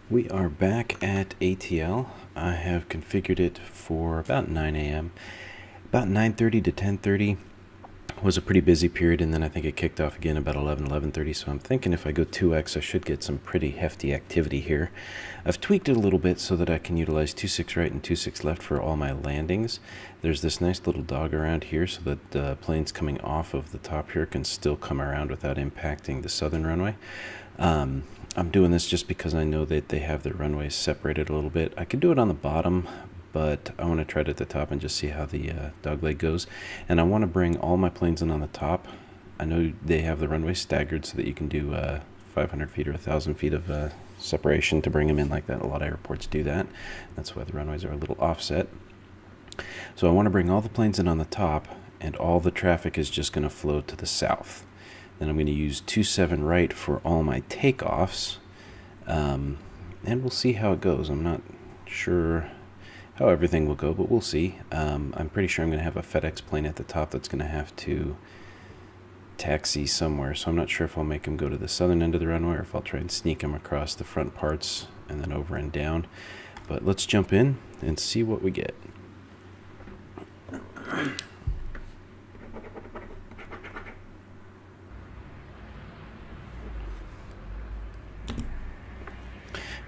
We are back at ATL. I have configured it for about 9 a.m. About 9:30 to 10:30 was a pretty busy period, and then I think it kicked off again about 11:30, so I'm thinking if I go 2x, I should get some pretty hefty activity here. I've tweaked it a little bit so that I can utilize 2-6 right and 2-6 left for all my landings. There's this nice little dog around here so that the planes coming off of the top here can still come around without impacting the southern runway. I'm doing this just because I know that they have their runways separated a little bit. I could do it on the bottom, but I want to try it at the top and just see how the dog leg goes. And I want to bring all my planes in on the top. I know they have the runway staggered so that you can do 500 feet or 1,000 feet of separation to bring them in like that. A lot of airports do that. That's why the runways are a little offset. So I want to bring all the planes in on the top, and all the traffic is just going to flow to the south. Then I'm going to use 2-7 right for all my takeoffs, and we'll see how it goes. I'm not sure how everything will go, but we'll see. I'm pretty sure I'm going to have a FedEx plane at the top that's going to have to taxi somewhere, so I'm not sure if I'll make him go to the southern end of the runway or if I'll try and sneak him across the front parts and then over and down. But let's jump in and see what we get.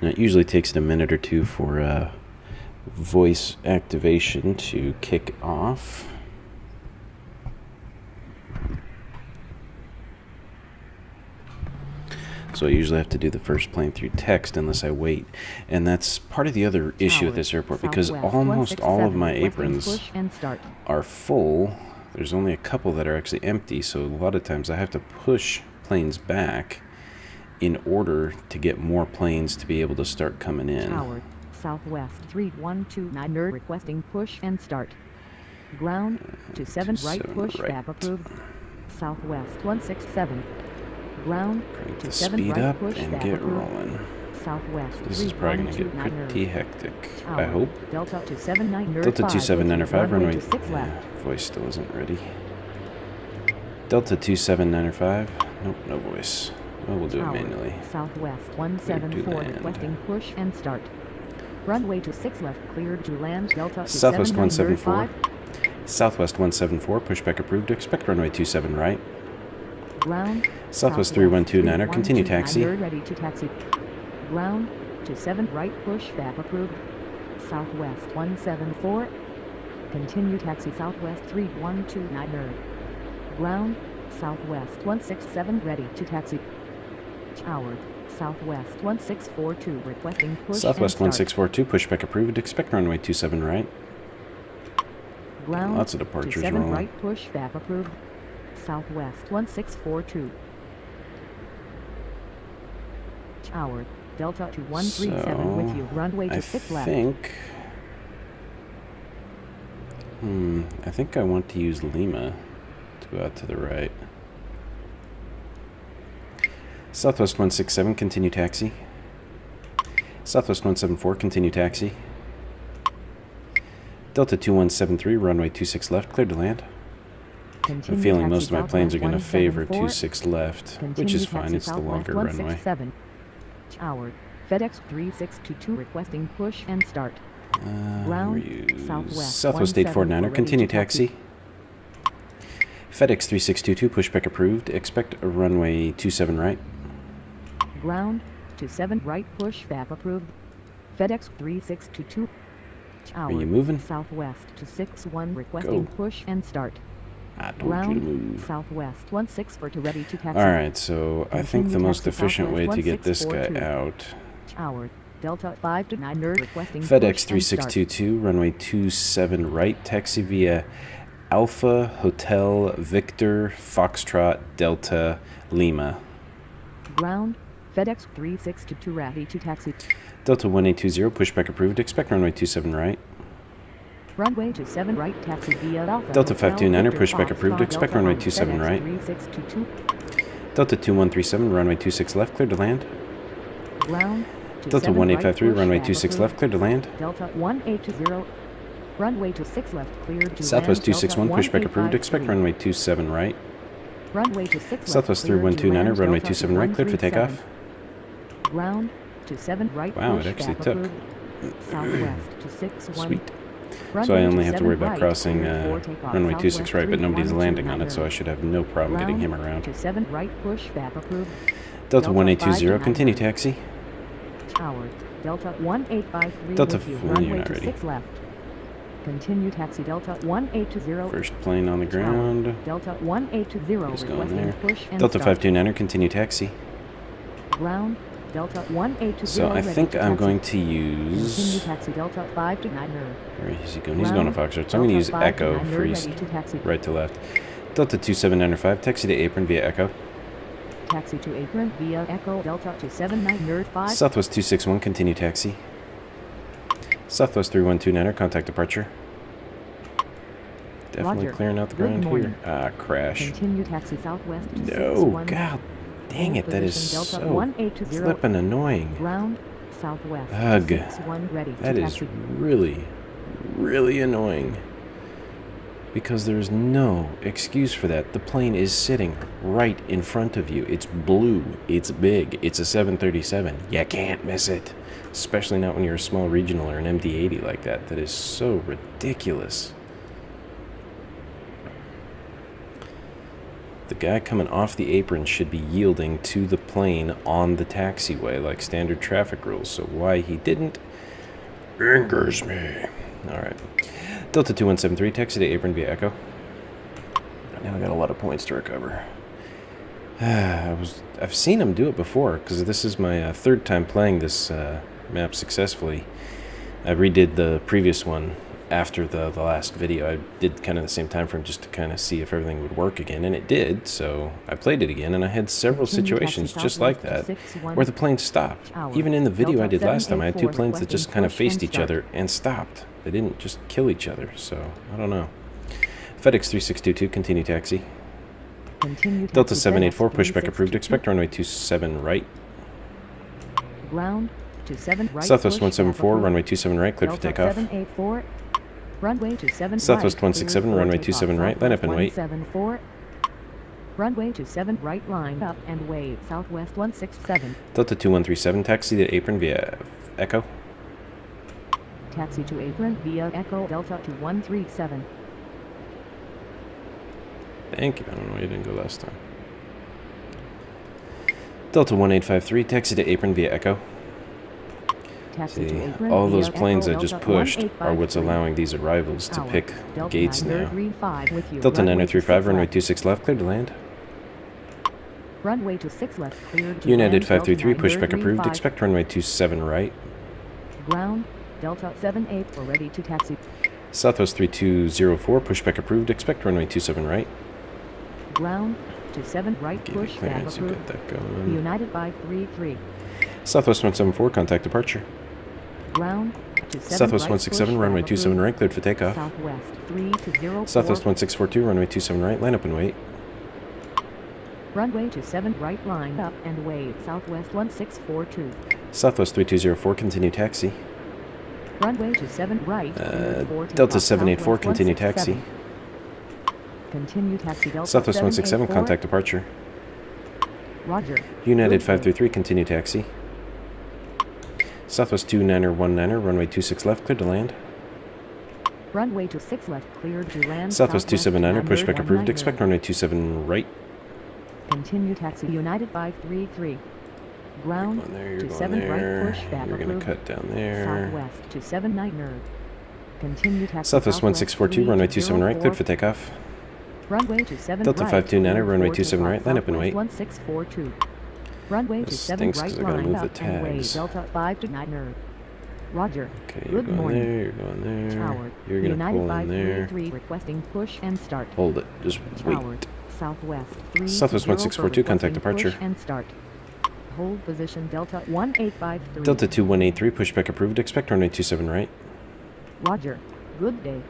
Now, it usually takes it a minute or two for voice activation to kick off. So I usually have to do the first plane through text unless I wait. And that's part of the other issue at this airport, because almost all of my aprons are full. There's only a couple that are actually empty, so a lot of times I have to push planes back in order to get more planes to be able to start coming in. Tower, Southwest 3129 requesting push and start. Ground, 27 right push back approved. Southwest 167. Ground, Crank the 27 speed right up push and back get approved. rolling. Southwest This is probably going to get 3129 pretty hectic, Tower, I hope. Delta 279 Delta 27905, runway, to 6 left. voice still isn't ready. Delta 27905, nope, no voice. Well, we'll do it Tower, manually. Southwest Cleared 174 to land. requesting push and start. Runway to 6 left cleared to land. Delta Southwest 174. 27905. Southwest 174, pushback approved. Expect runway 27 right. Ground, Southwest 3129er, continue taxi. Ready to taxi. Ground, 27 right push back approved. Southwest 174. Continue taxi Southwest 3129er. Ground, Southwest 167 ready to taxi. Tower, Southwest 1642 requesting push Southwest and start. 1642, pushback approved. Expect runway 27 right. Ground, Lots of departures 27 rolling. right push back approved. Southwest 1642. Tower, Delta 2137 with you. Runway to 6 left. I think I want to use Lima to go out to the right. Southwest 167, continue taxi. Southwest 174, continue taxi. Delta 2173, runway 26 left, cleared to land. Continue I'm feeling taxi most of my planes are going to Southwest favor 174. 26 left, which Continue is fine, taxi it's the Southwest longer runway. 167. Tower, FedEx 3622 requesting push and start. Ground, Southwest 849er, continue taxi. FedEx 3622, pushback approved. Expect a runway 27 right. Ground, 27 right push back approved. FedEx 3622. Tower, Are you moving? Southwest 261 requesting Go. push and start. I told you to Ground, move. Southwest 164 to ready to taxi. Alright, so I think the Continue most taxi efficient way Southwest to get this guy 1642. out. Tower, Delta 529 requesting FedEx push and start. 3622, runway 27 right, taxi via Alpha Hotel Victor Foxtrot Delta Lima. Ground, FedEx 3622 ready to taxi. Delta 1820, pushback approved. Expect runway 27 right. Runway to 7 right taxi via Alpha Delta Hotel 529er, Victor pushback approved. Foxtrot Expect Delta runway Lima. 27 FedEx right. 3622. Delta 2137, runway 26 left, cleared to land. Ground, to Delta 7 right 1853, push runway back 26 approved. left, cleared to land. Delta 1820. Runway to 6 left cleared to Southwest land. 261, Delta pushback approved. Expect 1853. runway 27 right. Runway to 6 left Southwest cleared to 3129er, land. runway Delta 27 right, cleared for 2137. takeoff. Ground, to to 7 right. Wow, it Push actually back took. approved. Southwest to 6-1. Sweet. Runway So I to only have to 7 worry about right, crossing cleared for takeoff. runway Southwest 26 right, but nobody's 31 landing on it, 29 so I should have no problem getting him around. to 7 right. Push back approved. Delta 5 1820, to continue 99. taxi. Tower. Delta 1853 Delta with you. you're Runway not to ready. 6 left. Continue taxi Delta 1820. First plane on the ground. Delta 1820 He's going requesting there. push and Delta start. 529er, continue taxi. Ground. Delta 1820 So I ready think to I'm taxi. going to Continue use... taxi Delta 529er. Where is he going? He's going to Foxtrot. So I'm going to use Echo for east, right to left. Delta 2795, taxi to apron via Echo. Taxi to apron via Echo Delta 279 Southwest 261, continue taxi. Southwest 3129er, contact departure. Definitely Roger. clearing out the Good ground morning. here. Ah, crash. Continue taxi Southwest No, 261. god dang it, that is Delta so 1820. flippin' annoying. Ground. Southwest Ugh. 261 ready That to is taxi. really, really annoying. Because there's no excuse for that. The plane is sitting right in front of you. It's blue. It's big. It's a 737. You can't miss it. Especially not when you're a small regional or an MD-80 like that. That is so ridiculous. The guy coming off the apron should be yielding to the plane on the taxiway like standard traffic rules. So why he didn't angers me. Alright. Delta 2173, taxi to apron via Echo. Now I got a lot of points to recover. I've seen him do it before, because this is my third time playing this map successfully. I redid the previous one after the last video. I did kind of the same time frame just to kind of see if everything would work again, and it did, so I played it again, and I had several situations just like that, where the planes stopped. Even in the video I did last time, I had two planes that just kind of faced each other and stopped. They didn't just kill each other, so I don't know. FedEx 3622, continue taxi. Delta 784, pushback approved. Expect runway 27 right. Ground. 27 right. Southwest 174, runway 27 right, cleared for Delta takeoff. 784. Runway 27 Southwest right. 167, cleared for runway takeoff. 27 right, line up and wait. 174. Runway 27 right, line up and wait. Southwest 167. Delta 2137, taxi to apron via Echo. Taxi to apron via Echo Delta 2137. Thank you. I don't know why you didn't go last time. Delta 1853, taxi to apron via Echo. Taxi to See, apron all via those planes I Echo just Delta pushed are what's 1853. allowing these arrivals to Tower. pick Delta gates now. 935 with you. Delta Runway 935, 26 runway left. 26 left, cleared to land. Runway 26 left, cleared to United land. 533, Delta pushback approved. 935. Expect runway 27 right. Ground. Delta 74 ready to taxi. Southwest 3204, pushback approved. Expect runway 27 right. Ground. 27 right, Give me push back clearance and approved. get that going. United 533. Southwest 174, contact departure. Ground. 27 Southwest right, 167, push runway back 27 approved. right, cleared for takeoff. Southwest 3204. Southwest 1642, runway 27 right, line up and wait. Runway 27 right, line up and wait. Southwest 1642. Southwest 3204, continue taxi. Runway 27 right, cleared for Delta takeoff. 784, Southwest continue taxi. 167. Continue taxi Delta Southwest 167, 784. contact departure. Roger. United Good 533, continue taxi. Southwest 29er, runway 26 left, cleared to land. Runway 26 left, cleared to land. Southwest 279er, pushback approved. 190. Expect runway 27 right. Continue taxi United 533. Ground. Going there, you're going 27 there. right, push back You're going approved. to cut down there. Southwest 279er. Continue taxi Southwest 1642, runway 27 right, cleared for takeoff. Runway 27 Delta right. 529er, runway cleared 27 for right, line up and wait. Southwest 1642. Runway This 27 stinks 'cause right, I gotta line move the up and wait. tags. Delta 529er. Roger. Okay, you're Good going morning. there, you're going there. Tower. You're going to United pull in there. 533 requesting push and start. Hold it, just Tower. wait. Southwest 3 Southwest 1642, contact departure. Push and start. Hold position Delta 1853. Delta 2183, pushback approved. Expect runway 27 right. Roger. Good day.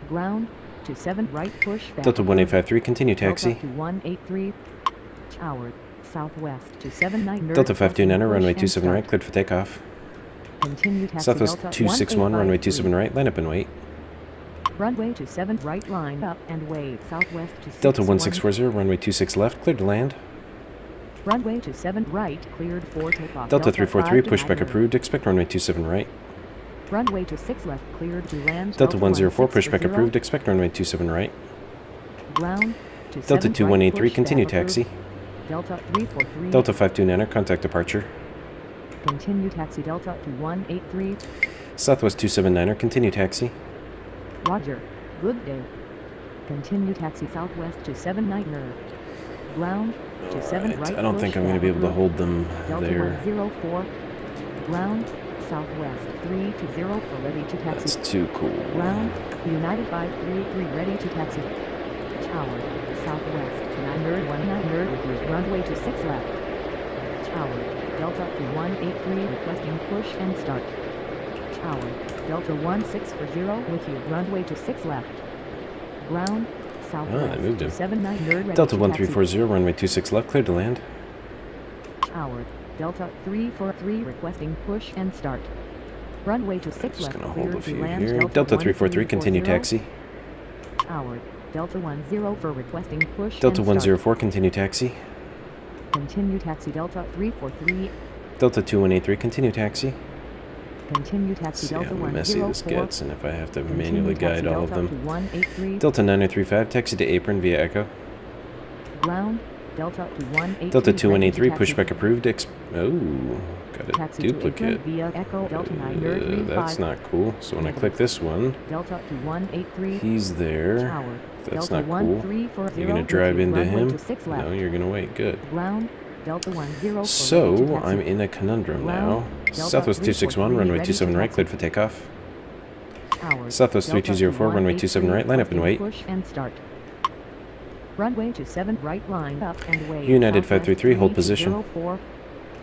Ground. 27 right, push back. Delta 1853, continue taxi. Delta 183. Tower. Southwest 279er. Delta 529er, runway push and 27 right, start. cleared for takeoff. Continue taxi Southwest Delta 261, runway 27 1853. right, line up and wait. Runway 27 right, line up and wait. Southwest 261. Delta 1640, runway 26 left, cleared to land. Runway 27 right, cleared for takeoff. Delta 343, 5 to pushback 9er. approved. Expect runway 27 right. Runway 6 left, cleared to land. Delta 104, 16 pushback for 0. approved. Expect runway 27 right. Ground. Delta 27 2183, right, continue push, back taxi. approved. Delta 343. Delta 529er, contact departure. Continue taxi Delta 2183. Southwest 279er, continue taxi. Roger. Good day. Continue taxi Southwest 279er. Ground. 27 Alright, right. I don't push, think I'm going to back be able to approved. hold them Delta there. 104. Ground. Southwest 320 for ready to taxi. That's too cool. Ground. United 533 ready to taxi. Tower. Southwest 919 with your runway 6 left. Tower. Delta 2183 requesting push and start. Tower. Delta 1640 with you runway 6 left. Ground. Southwest they moved him. 279 ready Delta to 1340, runway 26 left, clear to land. taxi. Tower. Delta 343 requesting push and start. Runway 6 Just left, gonna cleared hold a to few land. here. Delta 343, continue 1340. taxi. Tower. Delta 10 for requesting push Delta and start. 104, continue taxi. Continue taxi Delta 343. Delta 2183, continue taxi. Continue taxi See Delta how messy this 104. gets, and if I have to Continue manually taxi guide all of Delta them. 2183. Delta 9035, taxi to apron via Echo. Ground. Delta 2183. Delta 2183, ready to pushback approved. Oh, got a taxi to duplicate. apron via Echo Delta 935. That's not cool. So when I click this one, Delta 2183. he's there. Tower. That's Delta not cool. 1340 You're gonna with drive you, into runway him? to 6 left. No, you're gonna wait. Good. Ground. Delta 10 for ready to So taxi. I'm in a conundrum now. Ground. Delta Southwest 261, 343, runway ready to 27 right, taxi. cleared for takeoff. Tower. Southwest Delta 3204, runway 27 right, line up and wait. Push and start. Runway 27 right, line up and wait. United Southwest 533, hold position. 3204.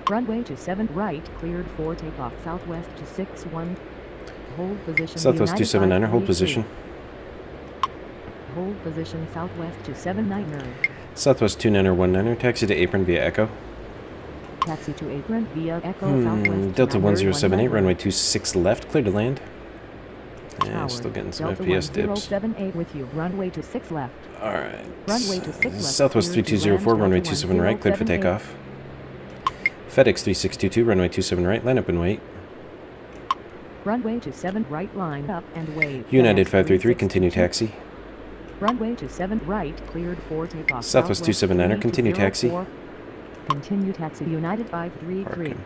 Runway 27 right, cleared for takeoff. Southwest 261. Hold position. Southwest United 279er, hold 533. position. Hold position Southwest 279er. Southwest 29er, taxi to apron via Echo. Taxi to apron via Echo Southwest. Delta 9er, 1078, 19er. runway 26 left, clear to land. Yeah, Tower. still getting some Delta FPS dips. 1078 with you. Runway to 6 left. Alright. Runway to 6 left. Southwest cleared to 3204, land. runway Delta 27 right, cleared for 1078. takeoff. FedEx 3622, runway 27 right, line up and wait. Runway to 7 right, line up and wait. United FedEx 533, continue 362. taxi. Runway to 7 right, cleared for takeoff. Southwest 279er, continue taxi. 3204. Continue taxi. United 533. Parking.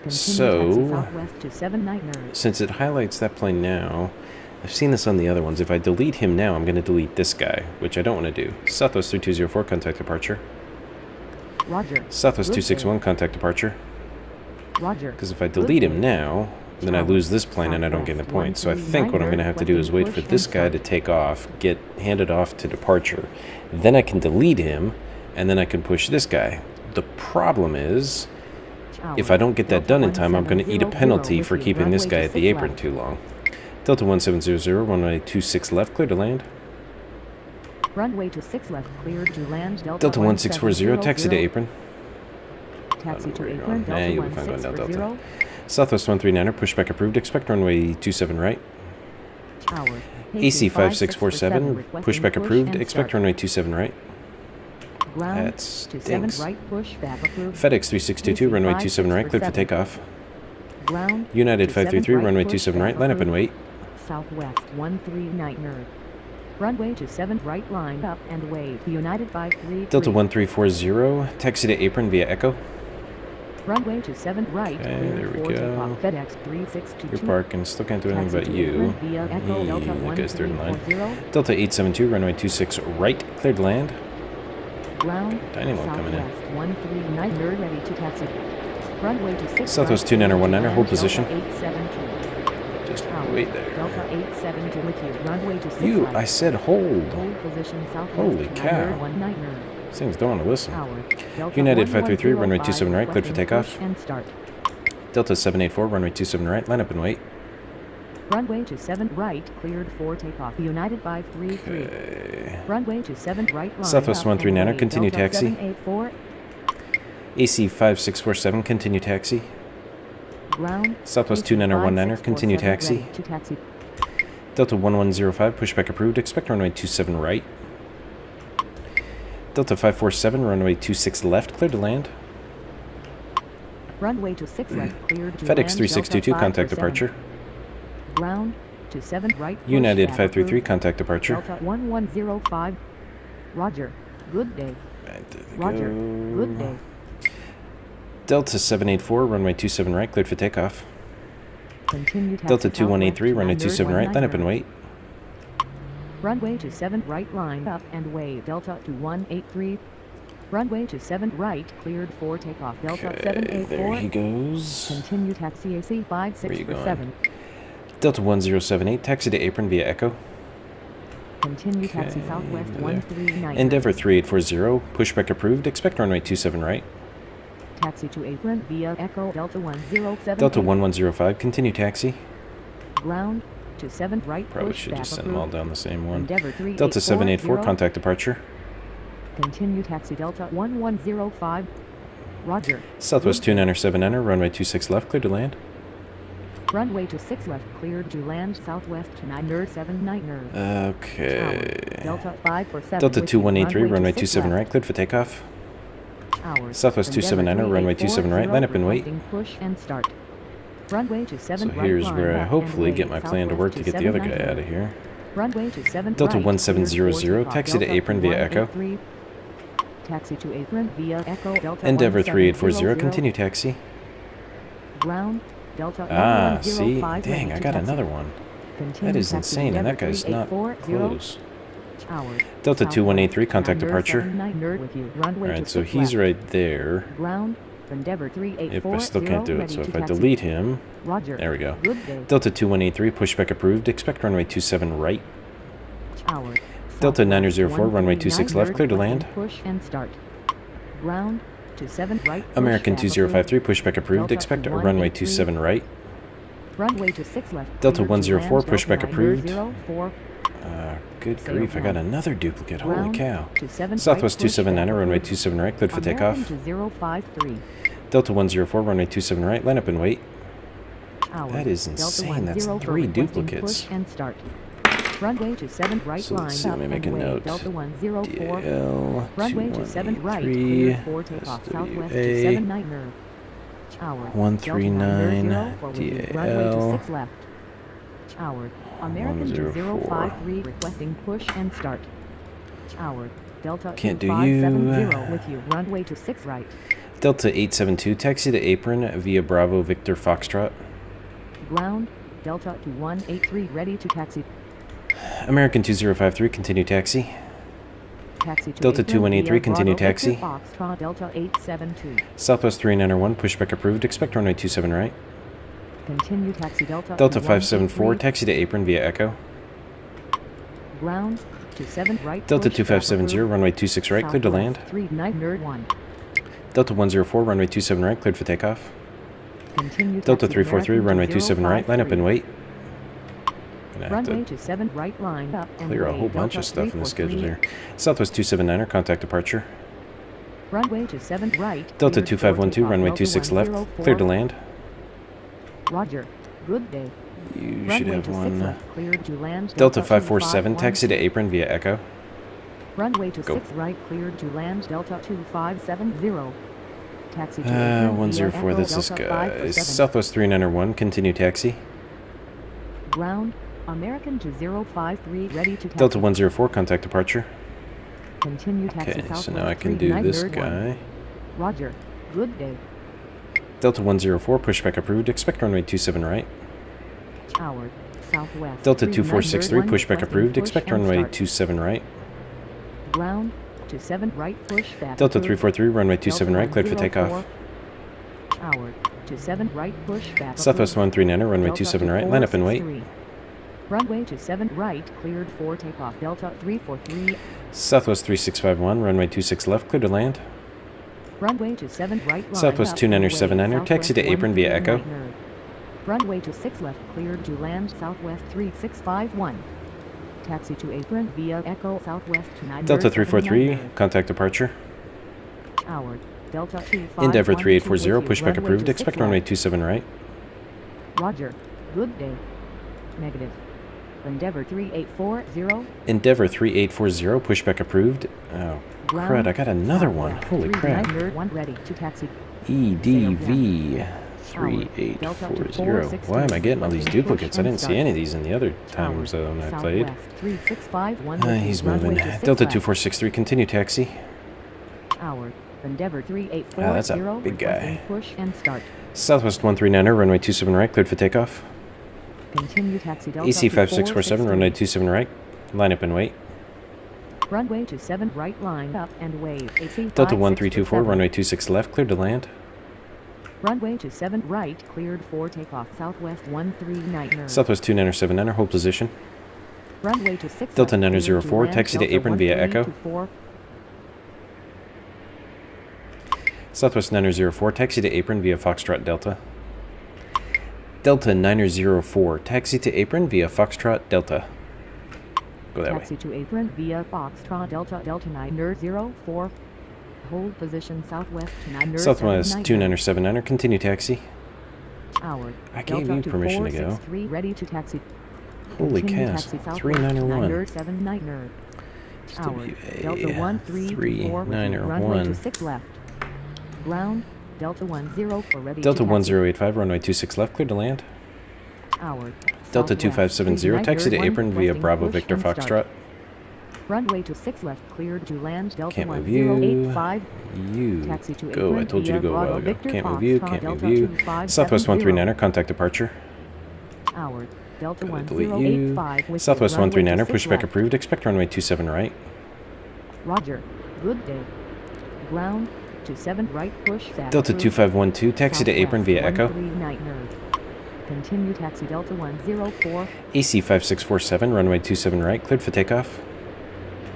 Continue So, taxi Southwest to 79er. since it highlights that plane now, I've seen this on the other ones. If I delete him now, I'm going to delete this guy, which I don't want to do. Southwest 3204, contact departure. Roger. Southwest Good 261, contact departure. Roger. Because if I delete him now, then I lose this plane and I don't gain the points. So I think what I'm going to have to do is wait for this guy to take off, get handed off to departure. Then I can delete him, and then I can push this guy. The problem is, if I don't get that done in time, I'm going to eat a penalty for keeping this guy at the apron too long. Delta 1700, runway 26 left, clear to land. Runway to 6 left, cleared to land. Delta 1640, taxi to apron. Taxi to Where are you apron. going? You'll be Delta fine going down 1640. Delta. Southwest 139er, pushback approved. Expect runway 27 right. Tower. AC 5647, pushback approved. Expect runway 27 right. Ground. That To 7 stinks. right, push back approved. FedEx 3622, runway 27 right, cleared for takeoff. Ground. United to 7 533, right, runway push 27 back right, line up and approved. wait. Southwest 139er. Runway to 7 right, line up and wait. United 533. Delta 1340, taxi to apron via Echo. Runway to 7 right, Okay, cleared there we for go. takeoff. FedEx 3622. You're parking, still can't do anything Taxi but to you. apron via Echo. Delta That guy's third in line. 1340. Delta 872, runway 26 right, cleared to land. Ground. Dynamo coming in. Southwest 139er ready to taxi. Runway to 6 Southwest right, 2919er, hold Delta position. 872. Just Tower. wait there. Delta 872 with you. Runway to 6 You, right. I said hold. Hold position Southwest. Holy cow. 19er. These things don't want to listen. Tower. Delta United 533, runway 1105, 27 right, cleared for requesting takeoff. push and start. Delta 784, runway 27 right, line up and wait. Runway to 7 right, cleared for takeoff. United 533. Okay. Runway to 7 right, line Southwest up and 139er, wait. continue Delta taxi. 784. AC 5647, continue taxi. Ground. Southwest AC 2919er, continue 5647, taxi. ready to taxi. Delta 1105, pushback approved. Expect runway 27 right. Delta 547, runway 26 left, clear to land. Runway to 6 left, cleared to FedEx land. 3622, Delta contact 547. departure. Ground to 7 right. push United back 533, approved. contact departure. Delta 1105. Roger. Good day. Right, there we Roger. go. Good day. Delta 784, runway 27 right, cleared for takeoff. Continue taxi Delta southwest 2183, to runway 9 27 right, line up and wait. Runway to 7 right, line up and wait. Delta 2183. Runway to 7 right, cleared for takeoff. Delta Okay, 784. there he goes. Continue taxi AC Where you going? 5647. Delta 1078, taxi to apron via Echo. Continue taxi Okay, southwest there. 139. Endeavor 3840, pushback approved, expect runway 27 right. Taxi to apron via Echo. Delta 107. Delta 1105, continue taxi. Ground to 7 right. Probably push should back just send them all approved. down the same one. Endeavor 3840. Delta 784, contact departure. Continue taxi Delta 1105. Roger. Southwest 297 runway 26 left, clear to land. Runway to 6 left, cleared to land. Southwest 979. Okay. Delta 547. Delta with you, 2183, runway 6 27 left. right, cleared for takeoff. Hours. Southwest Endeavor 279, runway 27 right, line up and wait. requesting Push and start. Runway to 7 So right, here's line where I up hopefully and get wait. my plan to Southwest work to get the other guy 279. out of here. Runway to 7 Delta right, 1700, cleared for taxi to takeoff. apron via Echo. 183. Taxi to apron via Echo. Delta Endeavor 1700. 3840, continue taxi. Ground. Delta Ah, see? 1105, Dang, ready I to got taxi. another one. Continue That is taxi insane, and that Endeavor guy's not 3840. close. Hours. Delta Southwest 2183, contact 9 departure. 79 with you. Runway to Alright, so 6 he's left. right there. Ground. Endeavor 3840. Yep, I still can't do it, ready so to if I taxi. delete him... Roger. There we go. Good day. Delta 2183, pushback approved, expect runway 27 right. Hours. Delta Southwest 904, runway 26 left, clear to land. Push and start. Ground to 7 right. push American back 2053, pushback approved, Delta expect a 2183. runway 27 right. approved. Runway to 6 left. Delta cleared to 104, land. pushback Delta approved. 904. Good Sail grief, I got down. another duplicate, holy Ground cow. to 7 Southwest right, push 279, back runway approved. 27 right, cleared for American takeoff. to 053. Delta 104, runway 27 right, line up and wait. Hours. That is Delta insane, that's 10 three requesting duplicates. Push and start. Runway to 7 right, So line let's see, up let me make and a wait. note. Delta 104. DL Runway to 7 right, 2183, cleared for takeoff. Southwest to SWA 79 Tower. 139 Runway to DL 6 left. Tower. American to 104. 053 requesting push and start. Tower. Delta Can't do 2570 you. with you. Runway to 6 right. Delta 872, taxi to apron via Bravo Victor Foxtrot. Ground. Delta to 183 ready to taxi. American 2053, continue taxi. Taxi to Delta apron 2183, via continue Bravo Victor taxi. Foxtrot Delta 872. Southwest 391, pushback approved, expect runway 27 right. Continue taxi Delta. Delta to 574, 183. taxi to apron via Echo. Ground to 7 right. Delta push 2570, back runway 26 right, cleared to land. 39 Delta 104, runway 27 right, cleared for takeoff. Continue Delta taxi 343, American runway to 27 right, line up and 053. wait. Gonna have Runway to to 7 right, line up and clear a wait. whole bunch Delta of stuff in the schedule 343. here. Southwest 279, contact departure. Runway to 7 right. Delta cleared for 2512, takeoff. runway Delta 26 left, 104. cleared to land. Roger. Good day. You should Runway have to 6 one. left, cleared to land. Delta 547, taxi to 251. apron via Echo. Runway to Go. 6 right, cleared to land. Delta 2570. Taxi to apron via 104, Echo, that's this Delta guy. 547. Southwest 391, continue taxi. Ground. American to 053 ready to taxi. Delta 104, contact departure. Continue taxi Okay, so Southwest now I can do this 39 guy. Roger. Good day. Delta 104, pushback approved, expect runway 27 right. Tower. Southwest. Delta 2463, 39 pushback requesting approved, push expect and runway start. 27 right. Ground to 7 right, push back. Delta approved. 343, runway 27 right, cleared for Delta takeoff. 104. Tower to 7 right, push back. Southwest approved. 139, runway Delta 27 right, line up and wait. 2463. Runway to 7 right, cleared for takeoff. Delta 343. Southwest 3651, runway 26 left, clear to land. Runway to 7 right, line Southwest up 297er, and wait. taxi to Southwest apron via Echo. 139er. Runway to 6 left, cleared to land. Southwest 3651. Taxi to apron via Echo. Southwest 9. Delta 343, contact departure. Tower. Delta 25. Endeavor 3840, pushback approved, expect runway 27 right. Roger. Good day. Negative. Endeavor 3840. Endeavor 3840, pushback approved. Oh, crud, I got another one. Holy crap. Ready to taxi. EDV 3840. Why am I getting all these duplicates? I didn't see any of these in the other time zone I played. He's moving. Delta 2463, continue taxi. Endeavor 3840. That's a big guy. Push and start. Southwest 139er, runway 27 right, cleared for takeoff. Continue taxi Delta AC 5647, runway 27 right, line up and wait. Runway 27 right, line up and wait. AC Delta 1324, runway 26 left, cleared to land. Runway 27 right, cleared for takeoff. Southwest 139er. Southwest 2979er, hold position. Runway 26 Delta left, 904, taxi to apron via Echo. Southwest 904, taxi to apron via Foxtrot Delta. Delta 904, taxi to apron via Foxtrot Delta. Go that taxi way. to apron via Foxtrot Delta, Delta 904. Hold position southwest 9. Southwest 2979er, continue taxi. Hour. I gave you permission to go. Ready to taxi. Holy cows, 3901. 79er. Hour. Delta WA 3901. Runway 26 left. Ground. Delta 104 ready Delta to taxi. 1085, runway 26 left, clear to land. Hour. Delta 2570, taxi to apron via Bravo Victor Foxtrot. Runway 26 left, cleared to land. Delta Can't move you. 1085. You Taxi to go. apron I told you to via go a while Bravo ago. Victor Can't move you. Foxtrot, Can't move Delta you. 2570. Southwest 139er, contact departure. Hour. Delta Gonna delete you. 1085 with Southwest runway 139er, 26 pushback left. approved. Expect runway 27 right. Roger. Good day. Ground. 27 right, push back. Delta approved. 2512, taxi to apron via Echo. 139er. Continue taxi Delta 104. AC 5647, runway 27 right, cleared for takeoff.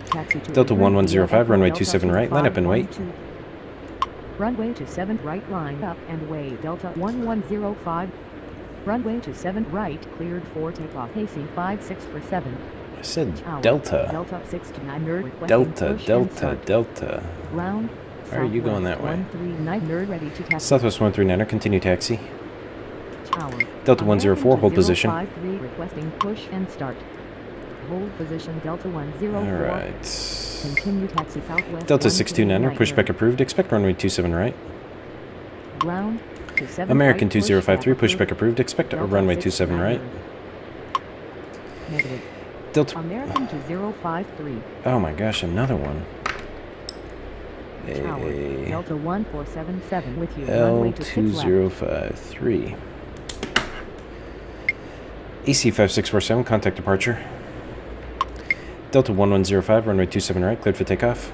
Taxi to Delta apron 1105, via Echo, runway Delta 27 right, line up and wait. 2512. Runway 27 right, line up and wait. Delta 1105. Runway 27 right, cleared for takeoff. AC 5647. I said Hour. Delta. Delta 69er requesting Delta, push and Delta, start. Delta. Ground. Why are you going that way? 139er ready to taxi. Southwest 139er, continue taxi. Tower. Delta 104, hold position. 053 requesting push and start. Hold position Delta 104. Alright. Continue taxi southwest. Delta 629er, 139er. pushback approved. Expect runway 27 right. Ground. 27 American right, push 2053, back pushback approved. Expect Delta runway 27 right. 629er. Negative. Delta. American 2053. Oh my gosh, another one. Tower. Delta 1477 with you. Runway to 6 left. L2053. AC 5647, contact departure. Delta 1105, runway 27 right, cleared for takeoff.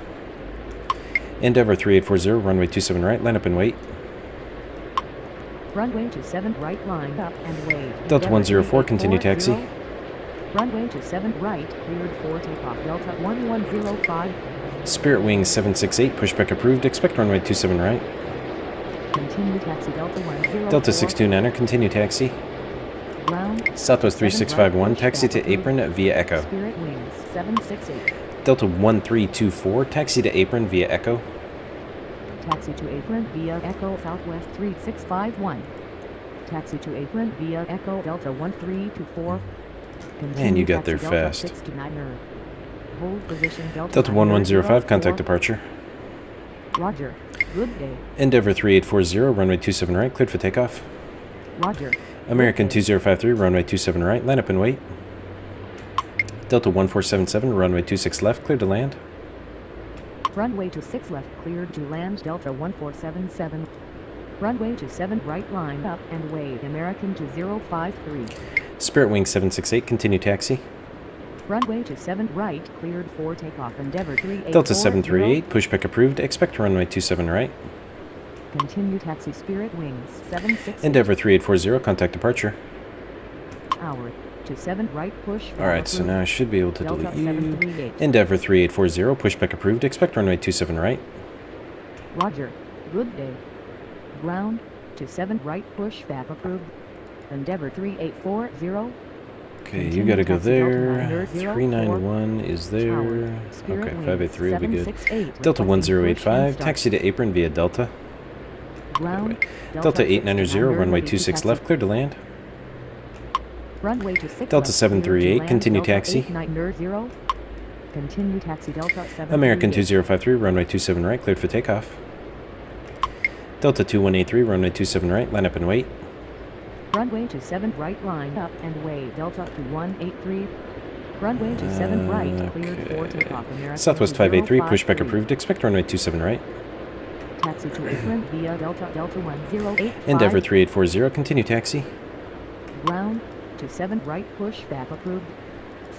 Endeavor 3840, runway 27 right, line up and wait. Runway 27 right, line up and wait. Delta Endeavor 104, continue 3840. taxi. Runway 27 right, cleared for takeoff. Delta 1105. Spirit Wing 768, pushback approved. Expect runway 27 right. Continue taxi Delta 104. Delta 629er, continue taxi. Ground. Southwest 7 3651, right, taxi to pushback apron via Echo. Spirit Wings 768. Delta 1324, taxi to apron via Echo. Taxi to apron via Echo Southwest 3651. Taxi to apron via Echo Delta 1324. Man, you got Continue there taxi fast. Delta 69er. Hold position Delta Delta 1105, 904. contact departure. Roger. Good day. Endeavor 3840, runway 27 right, cleared for takeoff. Roger. American Good day. 2053, runway 27 right, line up and wait. Delta 1477, runway 26 left, cleared to land. Runway 26 left, cleared to land Delta 1477. Runway 27 right, line up and wait. American 2053. Spirit Wing 768, continue taxi. Runway 27 right, cleared for takeoff. Endeavor 3840. Delta 738, pushback approved. Expect runway 27 right. Continue taxi Spirit Wings 76. Endeavor 3840, contact departure. Hour. 27 right, push. Alright, so now I should be able to Delta delete you. 738. Endeavor 3840, pushback approved. Expect runway 27 right. Roger. Good day. Ground. 27 right, push back approved. Endeavor 3840. Okay, you gotta go Taxi Delta there. 904. 391 is there. Tower. Spirit Okay, Wings 583 will be good. 768. Delta Requesting 1085, push and taxi to apron via Delta. start. Ground. Delta 890, runway 26 taxi. left, clear to land. Runway to 6 Delta left, 738, cleared to land, continue Delta taxi. 890. Continue taxi Delta 7. American 2053, runway 27 right, cleared for takeoff. Delta 2183, runway 27 right, line up and wait. Runway to 7 right, line up and wait, Delta 2183. Runway to 7 right, cleared for takeoff, American Southwest 583, 2053. pushback approved, expect runway 27 right. Taxi to apron via Delta 1085. Endeavour 3840, continue taxi. Ground to 7 right, pushback approved.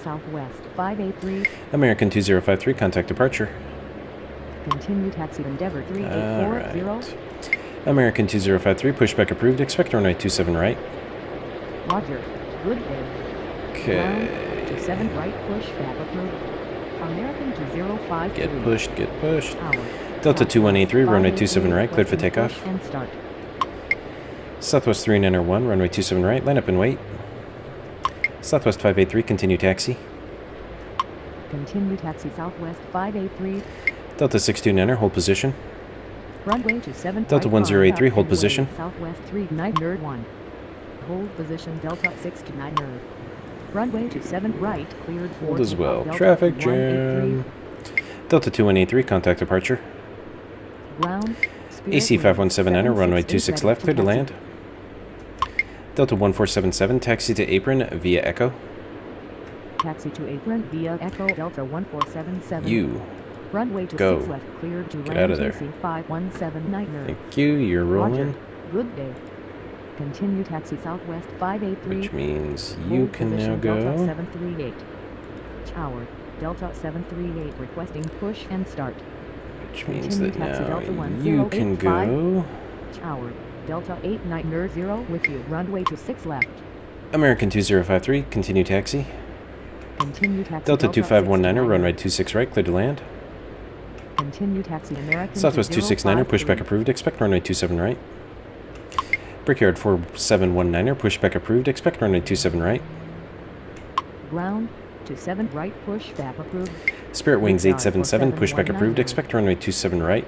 Southwest 583. American 2053, contact departure. Continue taxi Endeavour 3840. Alright. American 2053, pushback approved, expect runway 27 right. Roger. Good day. Okay. To 7 right, pushback approved. American 2053. Get pushed, get pushed. Tower. Delta 2183, runway 583, 27 right, cleared for requesting takeoff. push and start. Southwest 3901, runway 27 right, line up and wait. Southwest 583, continue taxi. Continue taxi Southwest 583. Delta 629er, hold position. Runway to 7 Delta right, 1083, line up hold and position. wait. Southwest 3901. Hold position Delta 629er. Runway to 7 right, cleared for Hold as takeoff, well. Delta Traffic 2183. jam. Delta 2183, contact departure. Ground. Spirit AC Wings 5179er, runway 768 26 ready left, to clear to taxi. land. Delta 1477, taxi to apron via Echo. Taxi to apron via Echo Delta 1477. You. Runway to Go. 6 left, cleared to Get land. out of there. AC 5179er. Thank you, you're rolling. Roger. Good day. Continue taxi Southwest 583. Which means you Hold can now position Delta go. 738. Tower. Delta 738 requesting push and start. Which means Continue that taxi Delta now you can 1085. go. Tower. Delta 890 with you. Runway to 6 left. American 2053, continue taxi. Continue taxi Delta 2519er, 629. runway 26 right, clear to land. Continue taxi American Southwest 269er, 2053. pushback approved, expect runway 27 right. Brickyard 4719er, pushback approved, expect runway 27 right. Ground to 7 right, pushback approved. Spirit Wings Brickyard 877, pushback 4719er. approved, expect runway 27 right.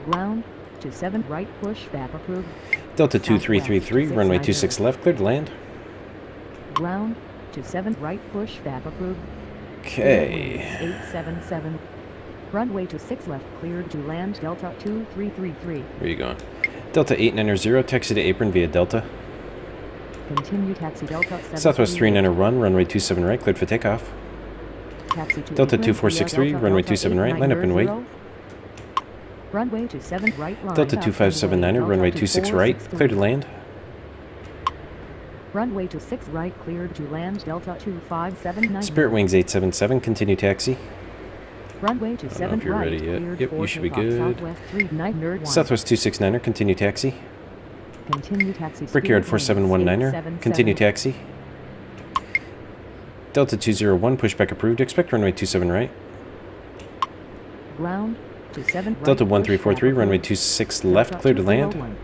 Ground to 7 right, pushback approved. Delta Southwest 2333, runway 690. 26 left, clear to land. Ground to 7 right, pushback approved. Okay. 877. Runway to 6 left, cleared to land Delta 2333. Where are you going? Delta 890, taxi to apron via Delta. Continue taxi Delta 738. Southwest 391, runway 27 right, cleared for takeoff. Taxi to Delta apron 2463, via Delta runway Delta 27 right, line up and wait. 890. Runway to 7 right, line Delta up 2579er, and wait. runway Delta 26 right, 2463. clear to land. Runway to 6 right, cleared to land Delta 2579. Spirit Wings 877, continue taxi. Runway to I don't know 7 if you're right, ready yet. cleared Yep, for you should be takeoff. good. Southwest 391. Southwest 269er, continue taxi. Continue taxi. Brickyard Spirit Wings 4719er, 877. continue taxi. Delta 201, pushback approved, expect runway 27 right. Ground to 7 right. Delta pushback 1343, runway approved. 26 left, Delta clear to land. 201.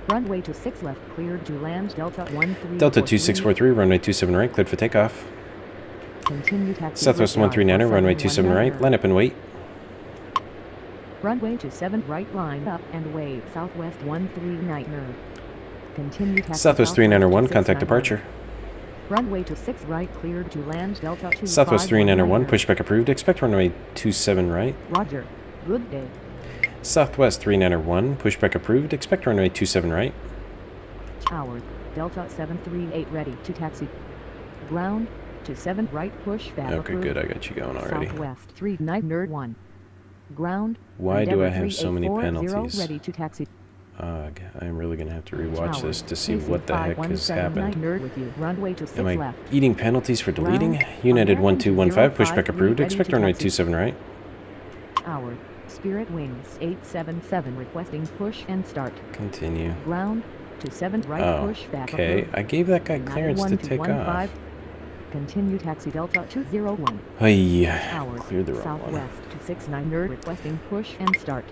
Runway to 6 left, cleared to land Delta 1343. Delta 2643, runway 27 right, cleared for takeoff. Continue taxi. Southwest Brickyard 139er, runway 27 right, 4719er. line up and wait. Runway to 7 right, line up and wait. Southwest 139er. Continue taxi. Southwest 391, contact 691. departure. Runway to 6 right, cleared to land Delta 2519er. Southwest 391, pushback approved, expect runway 27 right. Roger. Good day. Southwest 391, pushback approved, expect runway 27 right. Tower. Delta 738 ready to taxi. Ground to 7 right, pushback Okay, approved. good, I got you going already. Southwest 391. Ground. Why do Endeavour I have so many 3840 penalties? ready to taxi. Ugh, I'm really going to have to rewatch Tower. this to see AC what the heck has 5179 happened. nerd with you. Runway to 6 Am I left. eating penalties for deleting? Ground. United American 1215, pushback 205, approved, ready expect to runway taxi. 27 right. Tower. Spirit Wings 877 requesting push and start. Continue. Ground to 7 right, Oh, pushback okay. approved. I gave that guy clearance to take 91215. off. Continue taxi Delta 201. Hey, Tower. cleared the wrong one. Southwest 269 nerd requesting push and start.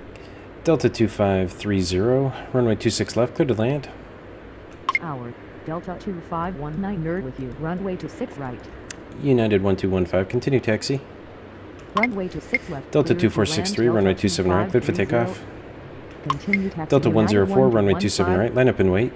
Delta 2530, runway 26 left, clear to land. Tower. Delta 2519 nerd with you. Runway to 6 right. United 1215, continue taxi. Runway to 6 left. Delta cleared to 2463, land, runway Delta 27 right, cleared for 2530. takeoff. Continue taxi. Delta United 104, runway 27 1215. right, line up and wait.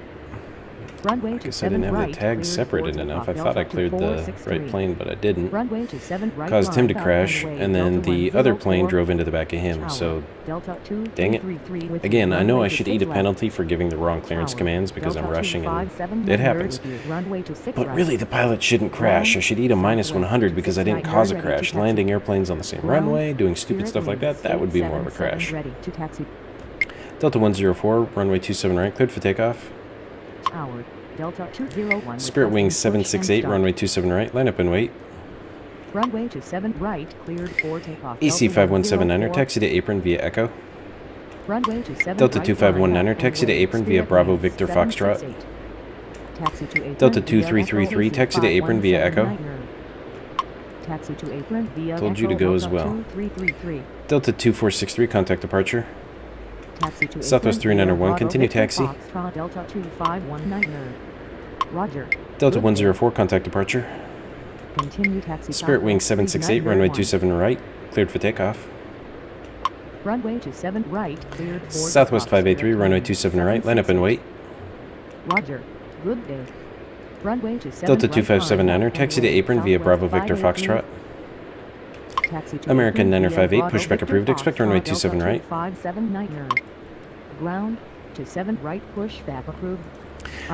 Runway I to guess I 7 didn't have right, the tags cleared separated for enough. I takeoff, thought I Delta cleared the 2463. right plane, but I didn't. Runway to 7 right, Caused him to line up crash, and and then the other plane drove into the back of him, Tower, so Delta 2, dang it. 333 with Again, you. I know Runway I to should 6 eat a left. penalty for giving the wrong clearance Tower, commands because Delta I'm rushing and 257 it niner happens. with you. Runway to 6 But right. really, the pilot shouldn't crash. I should eat a minus 100 because I didn't cause a crash. Landing airplanes on the same runway, doing stupid stuff like that would be more of a crash. Ready to taxi. Delta 104, runway 27 right, cleared for takeoff. Tower, Delta 201. Spirit Wing 768, runway 27 right, line up and wait. Runway to 7 right, cleared for takeoff. EC 5179er, taxi to apron via Echo. Runway to 7 Delta right, 2519er, taxi to apron via Bravo Victor Foxtrot. Taxi to apron Delta via 2333, Echo, taxi to apron via Echo. 5179er. Taxi to apron via Told you to Echo, go as Delta well. 2333. Delta 2463, contact departure. Taxi to Southwest apron via 391, Bravo continue Victor taxi. Foxtrot, Delta 2519er. Roger. Delta Good 104, contact departure. Continue taxi. Spirit Wing Southwest 768, runway 3901. 27 right, cleared for takeoff. Runway to 7 right, cleared for Southwest takeoff. 583, Spirit runway Wing 27 right, line up and wait. Roger. Good day. Runway to 7 Delta right, 2579er, line up taxi and to wait. apron via Southwest Bravo Victor 583. Foxtrot. Taxi to American apron 958, via push back Bravo approved. Victor Expect runway Foxtrot, 27 right. Delta 2579er. Ground to 7 right, push back approved.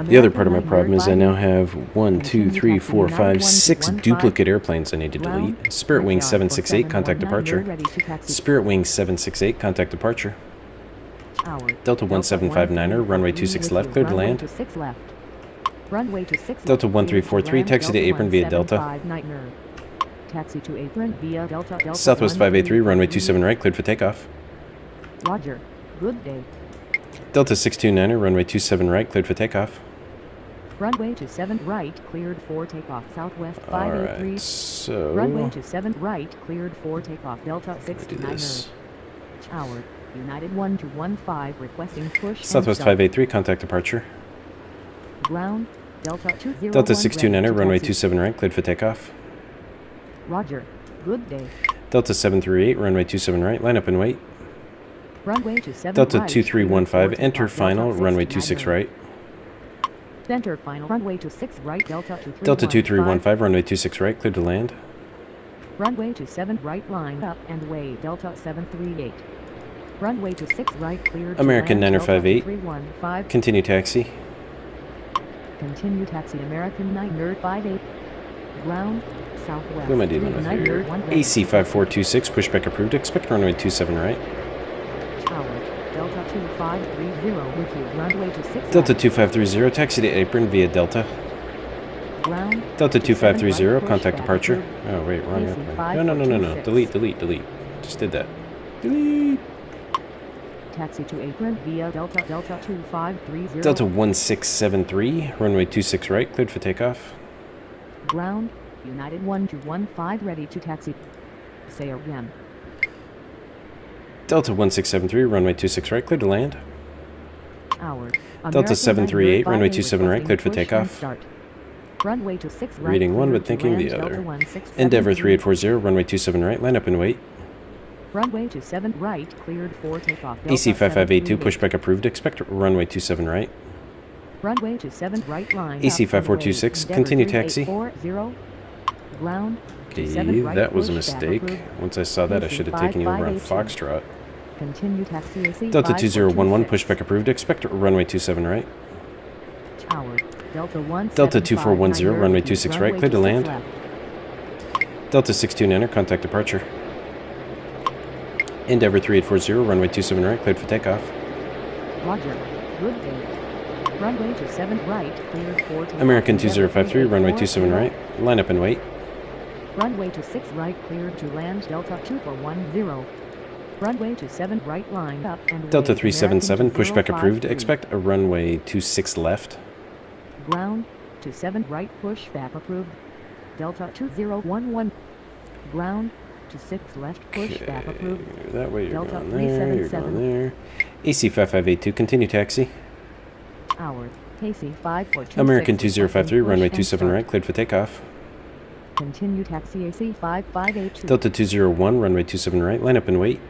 The other part of my problem is I now have 1, 2, 3, 4, 5, 6 duplicate airplanes I need to delete. Spirit Wing 768, contact departure. Spirit Wing 768, contact departure. Delta 1759er, runway 26 left, cleared to land. Runway to 6 Delta 1343, taxi to apron via Delta. Taxi to apron via Delta. Southwest 583, runway 27 right, cleared for takeoff. Roger. Good day. Delta 629er, runway 27 right, cleared for takeoff. Runway to 7 right, cleared for takeoff. Southwest 583. Alright, so... Runway to 7 right, cleared for takeoff. Delta do 69er. this. Tower, United 1215, requesting push and Southwest start. 583, contact departure. Ground, Delta 201. Delta ready 629er, to runway taxi. 27 right, cleared for takeoff. Roger. Good day. Delta 738, runway 27 right, line up and wait. Runway to 7 Delta right, 2315, cleared for enter takeoff. final, Delta runway 69er. 26 right. Center final. Runway to 6 right, Delta 2315. Delta 2315, runway 26 right, cleared to land. Runway to 7 right, line up and way. Delta 738. Runway to 6 right, cleared American to land. 958. 315. Continue taxi. Continue taxi. American 958. Ground, Southwest. What am I dealing with here? AC 5426, pushback approved. Expect runway 27 right. Tower, Delta 2530 with you. Runway to 6 Delta left. 2530, taxi to apron via Delta. Ground, Delta to 7 2530, right, contact pushback departure. approved. Oh, wait, wrong AC airplane. No. 5426. Delete. Just did that. Delete. Taxi to apron via Delta 2530. Delta 1673, runway 26 right, cleared for takeoff. Ground, United 1215 ready to taxi. Say again. Delta 1673, runway 26 right, cleared to land. Tower, Delta 738, runway 27 right, cleared for push and takeoff. start. Runway to 6 right. Reading one, cleared but to thinking land. the Delta other. 1673. Endeavor 3840, runway 27 right, line up and wait. Runway to 7 right, cleared for takeoff. AC Delta 5582, 738. pushback approved. Expect runway 27 right. Runway to 7 right, line AC up and 5426, wait. continue Endeavour taxi. 3840. Ground, Okay, 7 right, that was a pushback mistake. approved. Once I saw that, I AC should have taken you over on 5582. Foxtrot. Continue taxi AC Delta 2011, 5426. pushback approved. Expect runway 27 right. Tower, Delta 1 Delta 2410, runway 26 right, clear to land. Delta 629er, contact departure. Endeavor 3840, runway 27 right, cleared for takeoff. Roger. Good day. Runway to 7 right, cleared for takeoff. American Endeavour 2053, runway 27 3840. right, line up and wait. Runway to 6 right, cleared to land. Delta 2410. Runway to 7 right, line up and Delta wait. 377, American pushback approved. 2053. Expect a runway 26 left. Ground to 7 right, push back approved. Delta 2011. Ground to 6 left, push back approved. That way you're Delta going there, you're 377. going there. AC 5582, continue taxi. Tower, Casey 5426. American 2053, push runway and 27 start. right, cleared for takeoff. Continue taxi AC 5582. Delta 201, runway 27 right, line up and wait.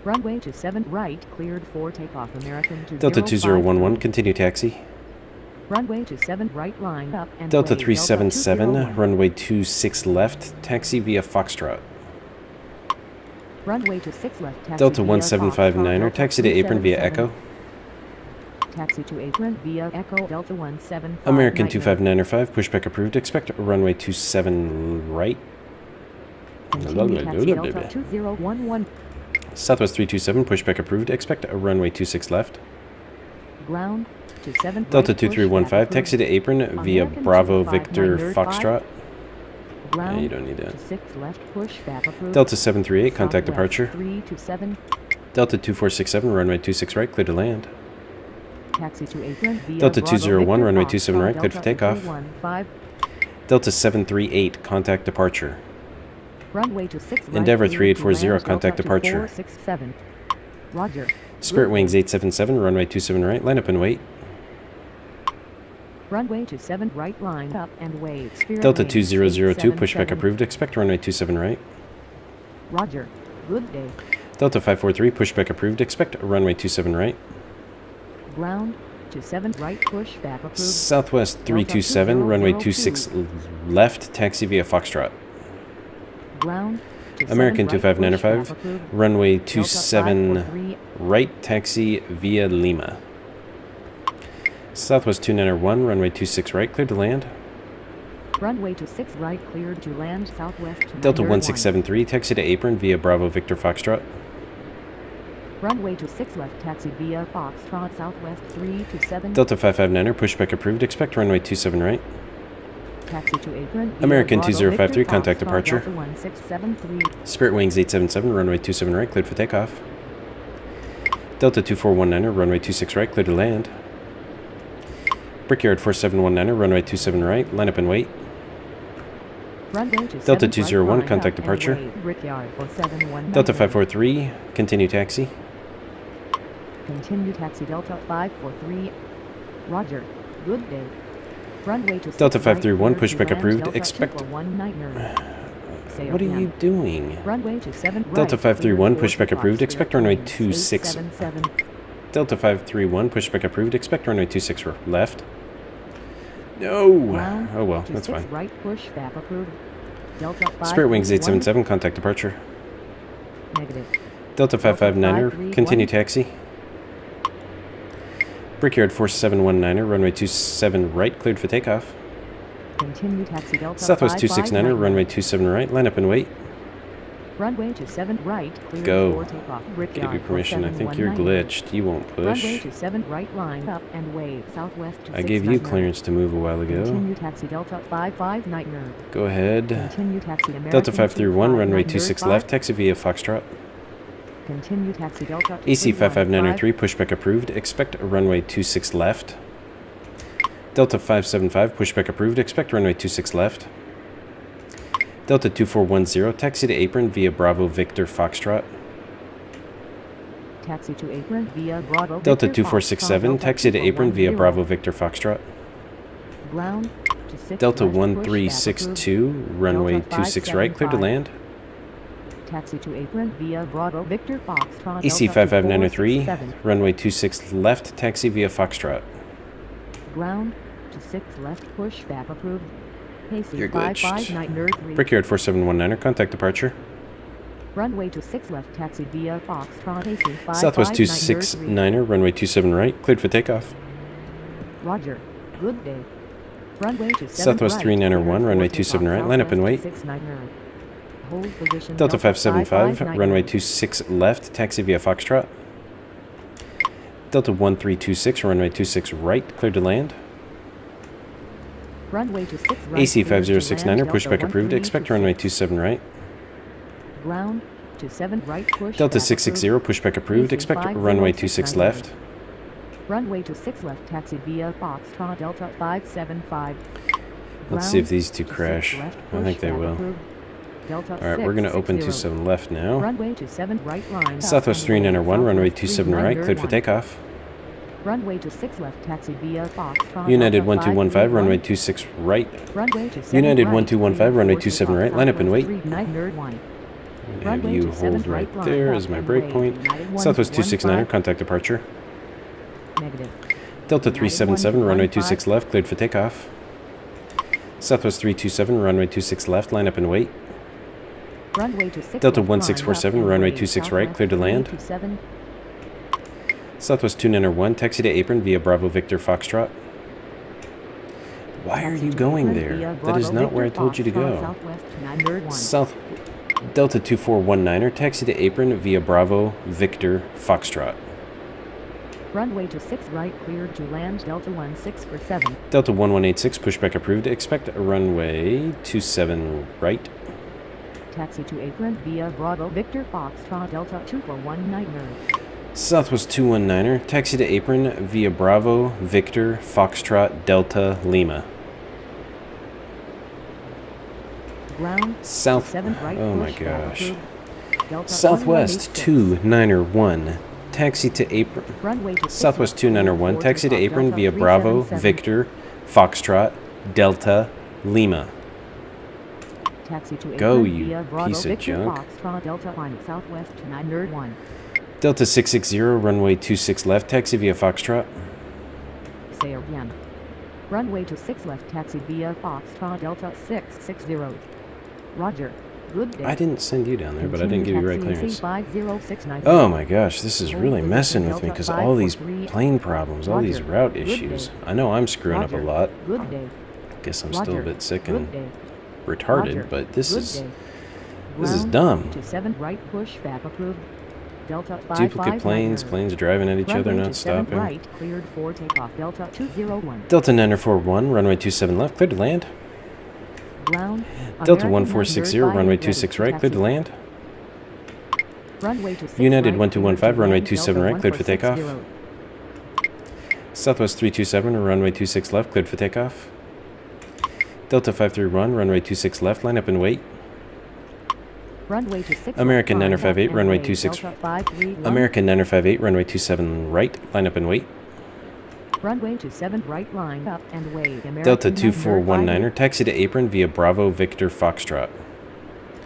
Runway to 7 right, cleared for takeoff. American 2053. Delta 2011, continue taxi. Runway 27 right line up and Delta way, 377, 201. runway 26 left, taxi via Foxtrot. Runway 26 left, taxi Delta via 1759er, Foxtrot, taxi to apron via 377. Echo. Taxi to apron via Echo, Delta 175. American Nightmare. 259er5, pushback approved, expect runway 27 right. Continue taxi Delta 2011. Southwest 327, pushback approved, expect a runway 26 left. Ground 27 Delta right, push 2315, back taxi to apron via American Bravo 259er Victor 5. Foxtrot. Ground Yeah, you don't need that. 6 left, push back approved. Delta 738, contact Southwest departure. 327. Delta 2467, runway 26 right, clear to land. Taxi to apron via Delta Bravo 201, Victor runway Foxtrot, 27 right, clear for Delta takeoff. 315. Delta 738, contact departure. Runway to 6 right, Endeavor clear to 3840, land, contact Delta departure. 2467. Roger. Spirit Good Wings day. 877, runway 27 right, line up and wait. Runway to 7 right line up and wait. Spirit Delta Wings 2002, pushback 877. approved, expect runway 27 right. Roger. Good day. Delta 543, pushback approved, expect runway 27 right. Ground to 7 right, push back approved. Southwest 327, runway 26 left, taxi via Foxtrot. Ground to 7 American right, 2595, push back approved. runway Delta 27 543. right, taxi via Lima. Southwest 291, runway 26 right, cleared to land. Runway to 6 right, cleared to land. Southwest Delta 901. 1673, taxi to apron via Bravo Victor Foxtrot. Runway to 6 left, taxi via Foxtrot. Southwest 327. Delta 559er, pushback approved, expect runway 27 right. Taxi to apron via American Bravo 2053, Victor contact Foxtrot, departure. Delta 1673. Spirit Wings 877, runway 27 right, cleared for takeoff. Delta 2419er, runway 26 right, cleared to land. Brickyard 4719er, runway 27 right, line up and wait. Runway to Delta 7 201, right, contact line up and departure. wait. Brickyard 4719. Delta 543, continue taxi. Continue taxi Delta 543. Roger. Good day. Runway to 6 Delta right, 531, cleared to pushback land. approved, Delta expect... 241 Sail What are down. you doing? Runway to 7 right. Delta 531, cleared pushback for approved, Fox, expect Spirit runway Wings 26. 877. Delta 531, pushback approved, expect runway 26 left. No! Ground Oh well, to that's 6 fine. right, push back approved. Delta 5 Spirit Wings 877, contact departure. Negative. Delta 559er, 531. continue taxi. Brickyard 4719er, runway 27 right, cleared for takeoff. Continue taxi Delta Southwest 559. 269er, runway 27 right, line up and wait. Runway to 7 right, cleared Go. for takeoff. Give Brickyard you permission, I think you're 4719. glitched. You won't Runway push. to 7 right, line up and wait. Southwest to I gave you 699. clearance to move a while ago. Continue taxi Delta 559. Go ahead. Continue taxi American Delta 531, runway 26 259. left, taxi via Foxtrot. Continue taxi Delta AC 315. 55903, pushback approved, expect a runway 26 left. Delta 575, pushback approved, expect runway 26 left. Delta 2410, taxi to apron via Bravo Victor Foxtrot. Taxi to apron via Bravo Delta Victor 2467, Foxtrot, taxi to apron via 2410. Bravo Victor Foxtrot. Ground to 6 Delta left, push back 1362, approved. runway Delta 26 right, clear to 575. land. Taxi to apron via Bravo Victor Foxtrot. AC Delta 55903, 2467. runway 26 left, taxi via Foxtrot. Ground to 6 left, push back approved. AC You're glitched. 559 Brickyard 4719er, contact departure. Runway to 6 left, taxi via Foxtrot. AC Southwest 559 269er, runway 27 right, cleared for takeoff. Roger. Good day. Runway to 7 Southwest right, 3901, cleared for runway takeoff. 27 right, line up and wait. Southwest 269. Hold position. Delta 575, 559. runway 26 left, taxi via Foxtrot. Delta 1326, runway 26 right, cleared to land. Runway to 6 right. AC cleared to 5069er, land. pushback Delta approved, expect runway 27 right. Ground to 7 right, push Delta back 660, approved. pushback approved, AC expect runway 26 5069. left. Runway to 6 left, taxi via Foxtrot. Delta 575. Let's see if Ground these two to 6 crash. left, I think push they back will. approved. Delta Alright, we're going to open 660. 27 left now. Runway to 7 right line. Southwest 391, runway 27 right, cleared for 3901. takeoff. Runway to 6 left, taxi via Foxtrot. United Delta 1215, runway 531. 26 right. Runway to 7 United right, 1215, runway 27 right, line up and wait. 3901. Have Runway you to 7 hold right line there up as my and break wait. point. United Southwest 269er, 115. contact departure. Negative. Delta United 377, runway 1215. 26 left, cleared for takeoff. Southwest 327, runway 26 left, line up and wait. Runway to 6 Delta left, line up 1647, and runway wait. 26 right, Southwest cleared to land. 327. Southwest 291, taxi to apron via Bravo Victor Foxtrot. Why are Taxi you to going apron there? via That is Bravo not where I Victor told you to Foxtrot, go. Southwest 931. South Delta 2419er, taxi to apron via Bravo Victor Foxtrot. Runway to 6 right, cleared to land. Delta 1647. Delta 1186, pushback approved. Expect a runway 27 right. Taxi to apron via Bravo Victor Foxtrot. Delta 2419er. Southwest 219er, taxi to apron via Bravo Victor Foxtrot Delta Lima. Ground. South. 7 right. Oh my push, gosh. approved. Delta Southwest 1186. 291, taxi to apron. Runway to 6 Southwest left, 291, cleared taxi to takeoff. apron Delta via Bravo 377. Victor Foxtrot Delta Lima. Taxi to Go, apron you via Bravo piece of Victor junk. Foxtrot Delta line Southwest 901. Delta 660, runway 26 left, taxi via Foxtrot. Say again. Runway to 6 left, taxi via Foxtrot Delta 660. Roger. Good day. I didn't send you down there, but I didn't give you right clearance. 5069. Oh my gosh, this is really Hold messing position with me Delta because all these 543. plane problems, all these Roger. route Good issues. day. I know I'm screwing up a Roger. lot. Good day. Guess I'm still a Roger. bit sick Good and day. retarded, Roger. but this Good is day. this is Ground dumb. To 7 right, push back approved. Delta 5 Duplicate planes, planes driving at each other, Runway not to 7 stopping. right, cleared for takeoff. Delta 201. Delta 941, runway 27 left, cleared to land. Ground. Delta American 1460, 935, runway ready 26 to right, taxi. cleared to land. Runway to 6 United right, 1215, cleared to runway land. 27 Delta right, cleared for takeoff. 1460. Southwest 327, runway 26 left, cleared for takeoff. Delta 531, runway 26 left, line up and wait. Runway to 6 American left, line up 958, and runway wait. 26. Delta 531. American 958, runway 27 right, line up and wait. Runway to 7 right, line up and wait. American Delta 958. 2419er, taxi to apron via Bravo Victor Foxtrot.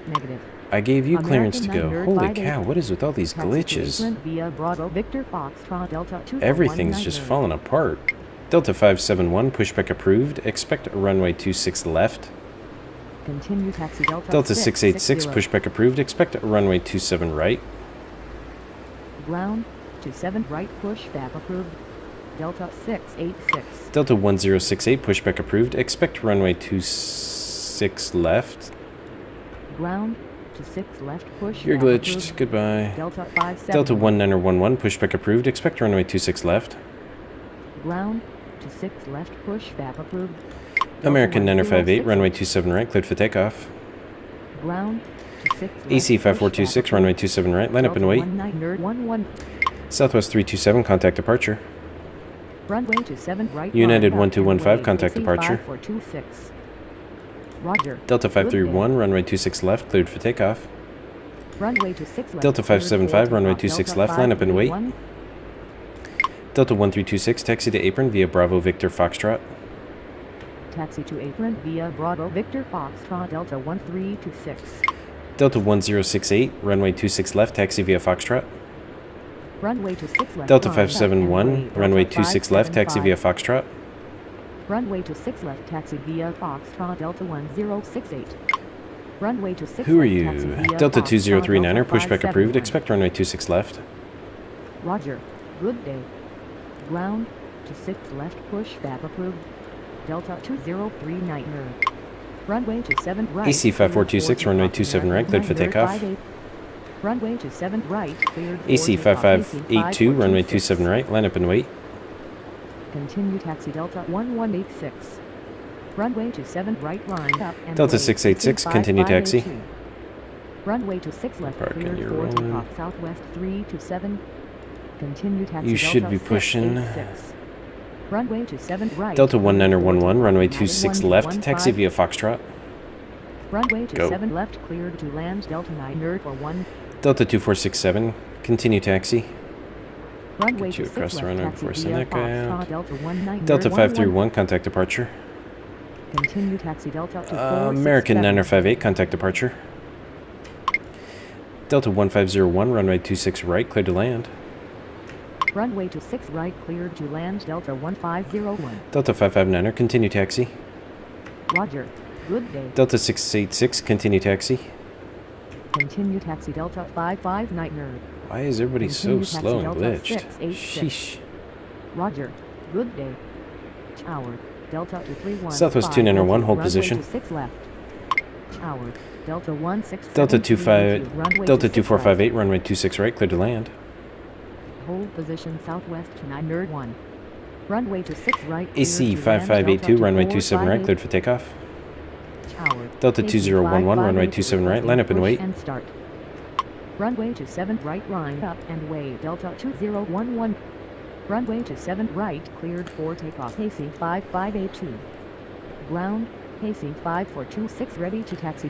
Negative. I gave you clearance to American go. Holy 958. cow, what is with all these Taxi to glitches? apron via Bravo Victor Foxtrot Delta 2 Everything's just falling apart. Delta 571, pushback approved. Expect a runway 26 left. Continue taxi Delta Delta 686, 660. pushback approved. Expect a runway 27 right. Ground to 7 right, push back approved. Delta 686. Delta 1068, pushback approved. Expect runway 26 left. Ground to 6 left, push You're back glitched. approved. Goodbye. Delta 57. Delta 1911, pushback approved. Expect runway 26 left. Ground to 6 left, push back approved. Delta American 958, 106. runway 27 right, cleared for takeoff. Ground to 6 left, AC push 5426, back runway approved. 27 right, line up and Delta wait. 1911. Southwest 327, contact departure. Runway to 7 right. United line up and 1215, wait. contact AC departure. 5426. Roger. Delta Good day. 531, runway 26 left, cleared for takeoff. Runway to 6 left. Delta cleared 575, for runway takeoff. 26 Delta left, line up and wait. 531. Delta 1326, taxi to apron via Bravo Victor Foxtrot. Taxi to apron via Bravo Victor Foxtrot Delta 1326. Delta 1068, runway 26 left, taxi via Foxtrot. Runway to 6 left. Delta line up and 571, wait. runway Delta 26 left, taxi via 575. Foxtrot. Runway to 6 left, taxi via Foxtrot Delta 1068. Runway to 6 Who are left, taxi you? via Delta Foxtrot 2039er, Delta pushback approved. 571. Expect runway 26 left. Roger. Good day. Ground to 6 left, push back approved. Delta 2039er. Runway to 7 right. AC cleared 5426, for runway takeoff. 27 right, cleared for American takeoff. 958. Runway to 7 right, cleared for AC takeoff. 5582, runway 27 right, line up and wait. Continue taxi Delta 1186. Runway to 7 right, line up and Delta wait. 686, continue taxi. 5582. Runway to 6 left, Parking cleared your for rolling. takeoff. Southwest 327. Continue taxi You Delta should be pushing. 686. Runway to 7 right. Delta cleared for 1911, takeoff. runway United 26 left, taxi 1215. via Foxtrot. Runway to Go. 7 left, cleared to land. Delta 941. Delta 2467, continue taxi. Runway Get you to across 6 the left, runway taxi before I send via that guy out. Foxtrot Delta 1911. Delta 531, contact departure. Continue taxi Delta to American 467. 958, contact departure. Delta 1501, runway 26 right, cleared to land. Runway to 6 right, cleared to land Delta 1501. Delta 559er, continue taxi. Roger. Good day. Delta 686, continue taxi. Continue taxi Delta 559er. Why is everybody so slow and glitched? Sheesh. Roger. Good day. Tower. Delta 231. Southwest 291, hold position. Runway to 6 left. Tower. Delta 167. Delta 2458, runway 26 right, clear to land. Hold position southwest to 901. Runway to 6 right. AC 5582, runway 27 right, cleared for takeoff. Tower. Delta 2011, runway 27 right, line up and wait. And start. Runway to 7 right, line up and wait. Delta 2011. Runway to 7 right, cleared for takeoff. AC 5582. Ground. AC 5426, ready to taxi.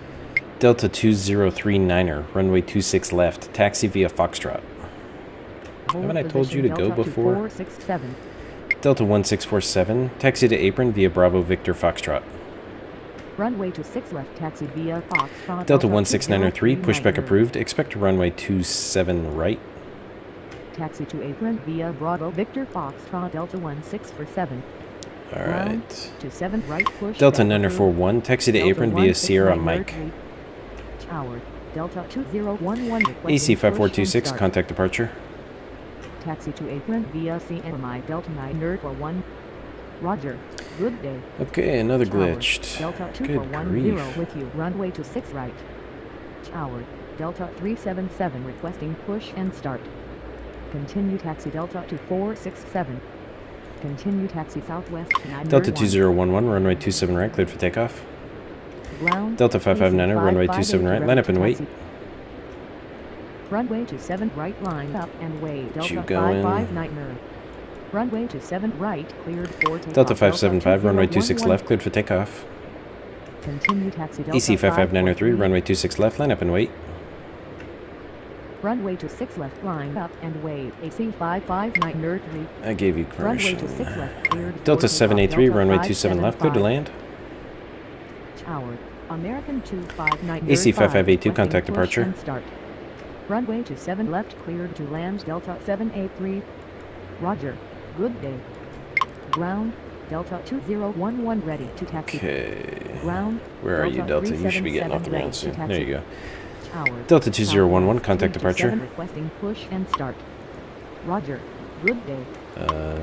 Delta 2039er, runway 26 left, taxi via Foxtrot. Haven't I told you to go before? 467. Delta 1647, taxi to apron via Bravo Victor Foxtrot. Runway to 6 left, taxi via Foxtrot. Delta 16903, pushback approved, expect runway 27 right. Taxi to apron via Bravo Victor Foxtrot. Delta 1647. Alright. To 7 right, push. Delta 941, taxi to apron via Sierra Mike. Tower. Delta 2011. AC 5426, contact departure. Taxi to apron via Sierra Mike. Delta 941. Roger. Good day. Okay, another Tower. glitched. Delta Good 2410 grief. with you. Runway to 6 right. Tower. Delta 377 requesting push and start. Continue taxi Delta 2467. Continue taxi southwest to 901. Delta 2011, runway 27 right, cleared for takeoff. Ground. Delta 559er, runway 27 right, line up and wait. Runway to 7 right, line up and wait. Delta You going? 559er. Runway to 7 right, cleared for takeoff. Delta 575, runway 26 left, cleared for takeoff. Continue taxi Delta AC 5593, 543. runway 26 left, line up and wait. Runway to 6 left, line up and wait. AC 5593. I gave you Runway permission. to 6 left, cleared for Delta takeoff. 783, Delta runway 27 left, cleared to 575. land. Tower. American 259. AC 5582, contact departure. And start. Runway to 7 left, cleared to land. Delta 783. Roger. Good day. Ground. Delta 2011 ready to taxi. Okay. Ground. Where are you, Delta? You should be getting off the ground soon. There you go. Tower. Delta 2011, contact 327 departure. requesting push and start. Roger. Good day.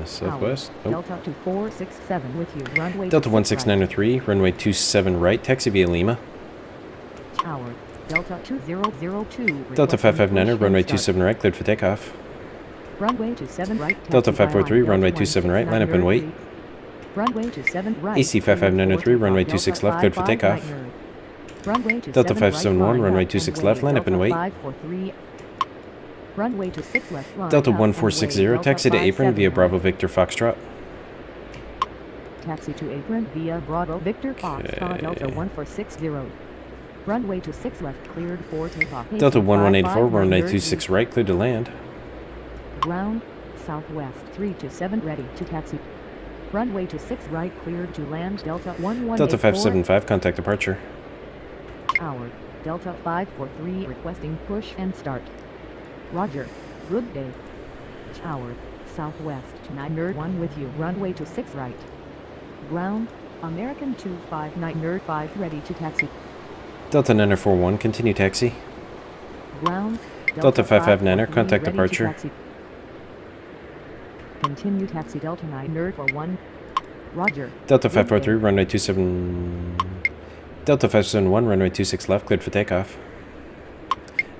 Southwest. Tower. Oh. Delta 2467 with you. Runway Delta to 6 right. 16903, runway 27 right, taxi via Lima. Tower. Delta 2002. Delta requesting 559er, push runway and start. 27 right, cleared for takeoff. Runway to 7 right. Delta taxi via 543, Delta runway 27 right, line up and wait. 16903. Runway to 7 right. AC 5593, runway 26 left, cleared for takeoff. Runway to Delta 7 right, 571, line runway up 26 and left, line up and wait. 543. Runway to 6 left, line Delta up and 1460, wait. taxi to Delta apron via 571. Bravo Victor Foxtrot. Taxi to apron via Bravo Victor Foxtrot. Okay. Delta 1460. Runway to 6 left, cleared for takeoff. Delta 1184, runway 5593. 26 right, cleared to land. Ground. Southwest 3 to 7 ready to taxi. Runway to 6 right, cleared to land. Delta 1184. Delta 575, contact departure. Tower. Delta 543 requesting push and start. Roger. Good day. Tower. Southwest to 901 with you. Runway to 6 right. Ground. American 25905 ready to taxi. Delta 941, continue taxi. Ground. Delta 559er, 543 contact ready to departure. taxi. Continue taxi Delta 941. Roger. Delta Good 543, day. runway 27... Delta 571, runway 26 left, cleared for takeoff.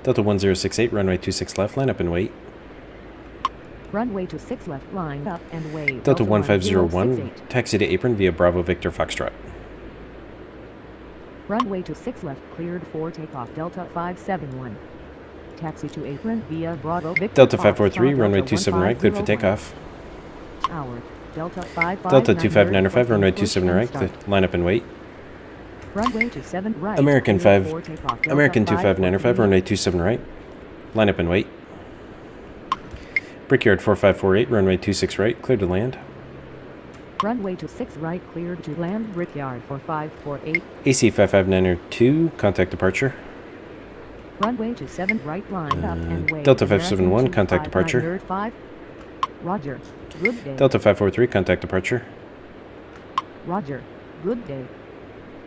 Delta 1068, runway 26 left, line up and wait. Runway to 6 left, line up and wait. Delta 1501, 1068. taxi to apron via Bravo Victor Foxtrot. Runway to 6 left, cleared for takeoff. Delta 571. Taxi to apron via Bravo Victor. Delta Foxtrot. 543, runway Delta 27 right, cleared for 1501. takeoff. Tower. Delta 559. Delta 2595, runway requesting 27 push right, and start. line up and wait. Runway to 7 right. American cleared 5 for takeoff. Delta American 2595, 543. runway 27 right, line up and wait. Brickyard 4548, runway 26 right, cleared to land. Runway to 6 right, cleared to land. Brickyard for 548. AC 55902, contact departure. Runway to 7 right, line up and wait. Delta American 571, contact departure. 2595. Roger. Good day. Delta 543, contact departure. Roger. Good day.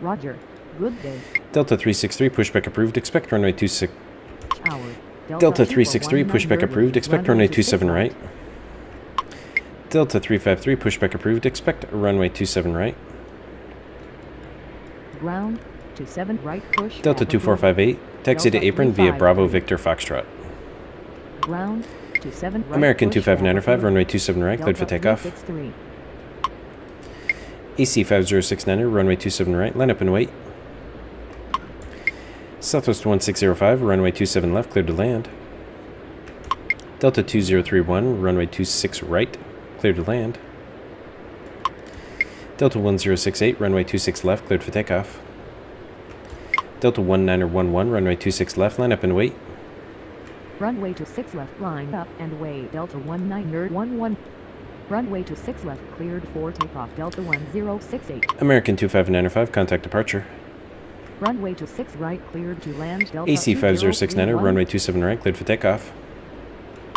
Roger. Good day. Delta 363, pushback approved. Expect runway 26. Tower. Delta 363, pushback approved. Expect runway 27 right. Delta 353, pushback approved. Expect runway 27 right. Ground. 27 right push. Delta 2458, taxi to apron via Bravo Victor Foxtrot. Ground. 27 right. American push, 25905, runway 27 right, cleared for Delta takeoff. 363. AC 5069er, runway 27 right, line up and wait. Southwest 1605, runway 27 left, cleared to land. Delta 2031, runway 26 right, cleared to land. Delta 1068, runway 26 left, cleared for takeoff. Delta 1911, runway 26 left, line up and wait. Runway 26 left, line up and wait. Delta 1911. Runway 26 left, cleared for takeoff. Delta 1068. American 25905, contact departure. Runway 26 right, cleared to land. Delta AC 5069er, 2031. runway 27 right, cleared for takeoff.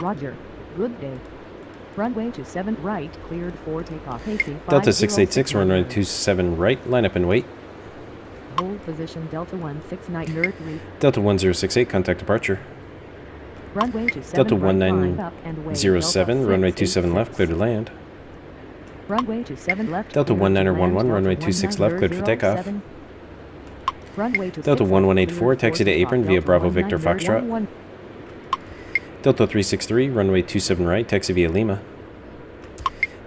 Roger. Good day. Runway 27 right, cleared for takeoff. AC Delta 686, 506 runway 27 right, line up and wait. Hold position Delta 16903. Delta 1068, contact departure. Runway 27 Delta right, line up and wait. 1907, Delta runway 27 left, 686. cleared to land. Runway 27 left. Delta cleared to 1911, land. runway Delta 26 left, cleared for takeoff. 1907. Runway 26 Delta left, 1184, cleared taxi for to takeoff. apron via Delta Bravo Victor Foxtrot. 1911. Delta 363, runway 27 right, taxi via Lima.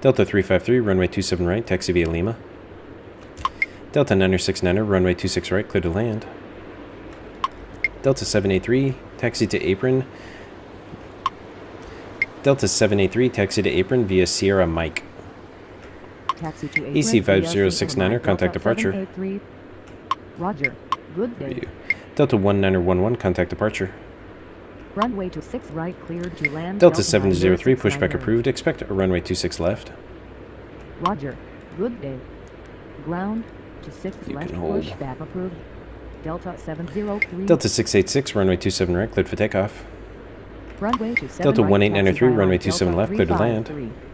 Delta 353, runway 27 right, taxi via Lima. Delta 969er, runway 26 right, clear to land. Delta 783, taxi to apron. Delta 783, taxi to apron via Sierra Mike. Taxi to apron AC via 5069er, Delta contact departure. 783. Roger. Good day. Review. Delta 1911, contact departure. Runway 26 right, cleared to land. Delta 703, 906 pushback niner. approved. Expect runway 26 left. Roger. Good day. Ground to 6 You left, can hold. pushback approved. Delta 703. Delta 686, runway 27 right, cleared for takeoff. Runway to 7 Delta right, 1893, taxi via runway line. 27 Delta left, clear to land. 353.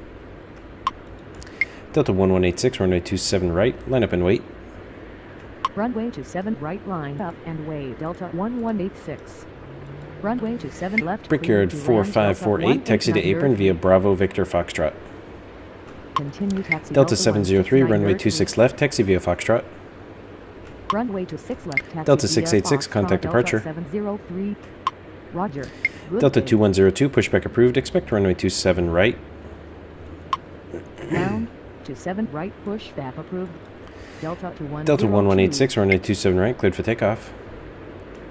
Delta 1186, runway 27 right, line up and wait. Runway to 7 right, line up and wait. Delta 1186. Runway to 7 left. Brickyard cleared to land. 4548, taxi to apron via Bravo Victor Foxtrot. Continue taxi. Delta 703, runway 26 left, taxi via Foxtrot. Runway to 6 left, taxi Delta via 686, Foxtrot. contact Delta departure. 703. Roger. Good Delta day. 2102, pushback approved. Expect runway 27 right. Ground to 7 right, pushback approved. Delta to 1. Delta 1186, runway 27 right, cleared for takeoff.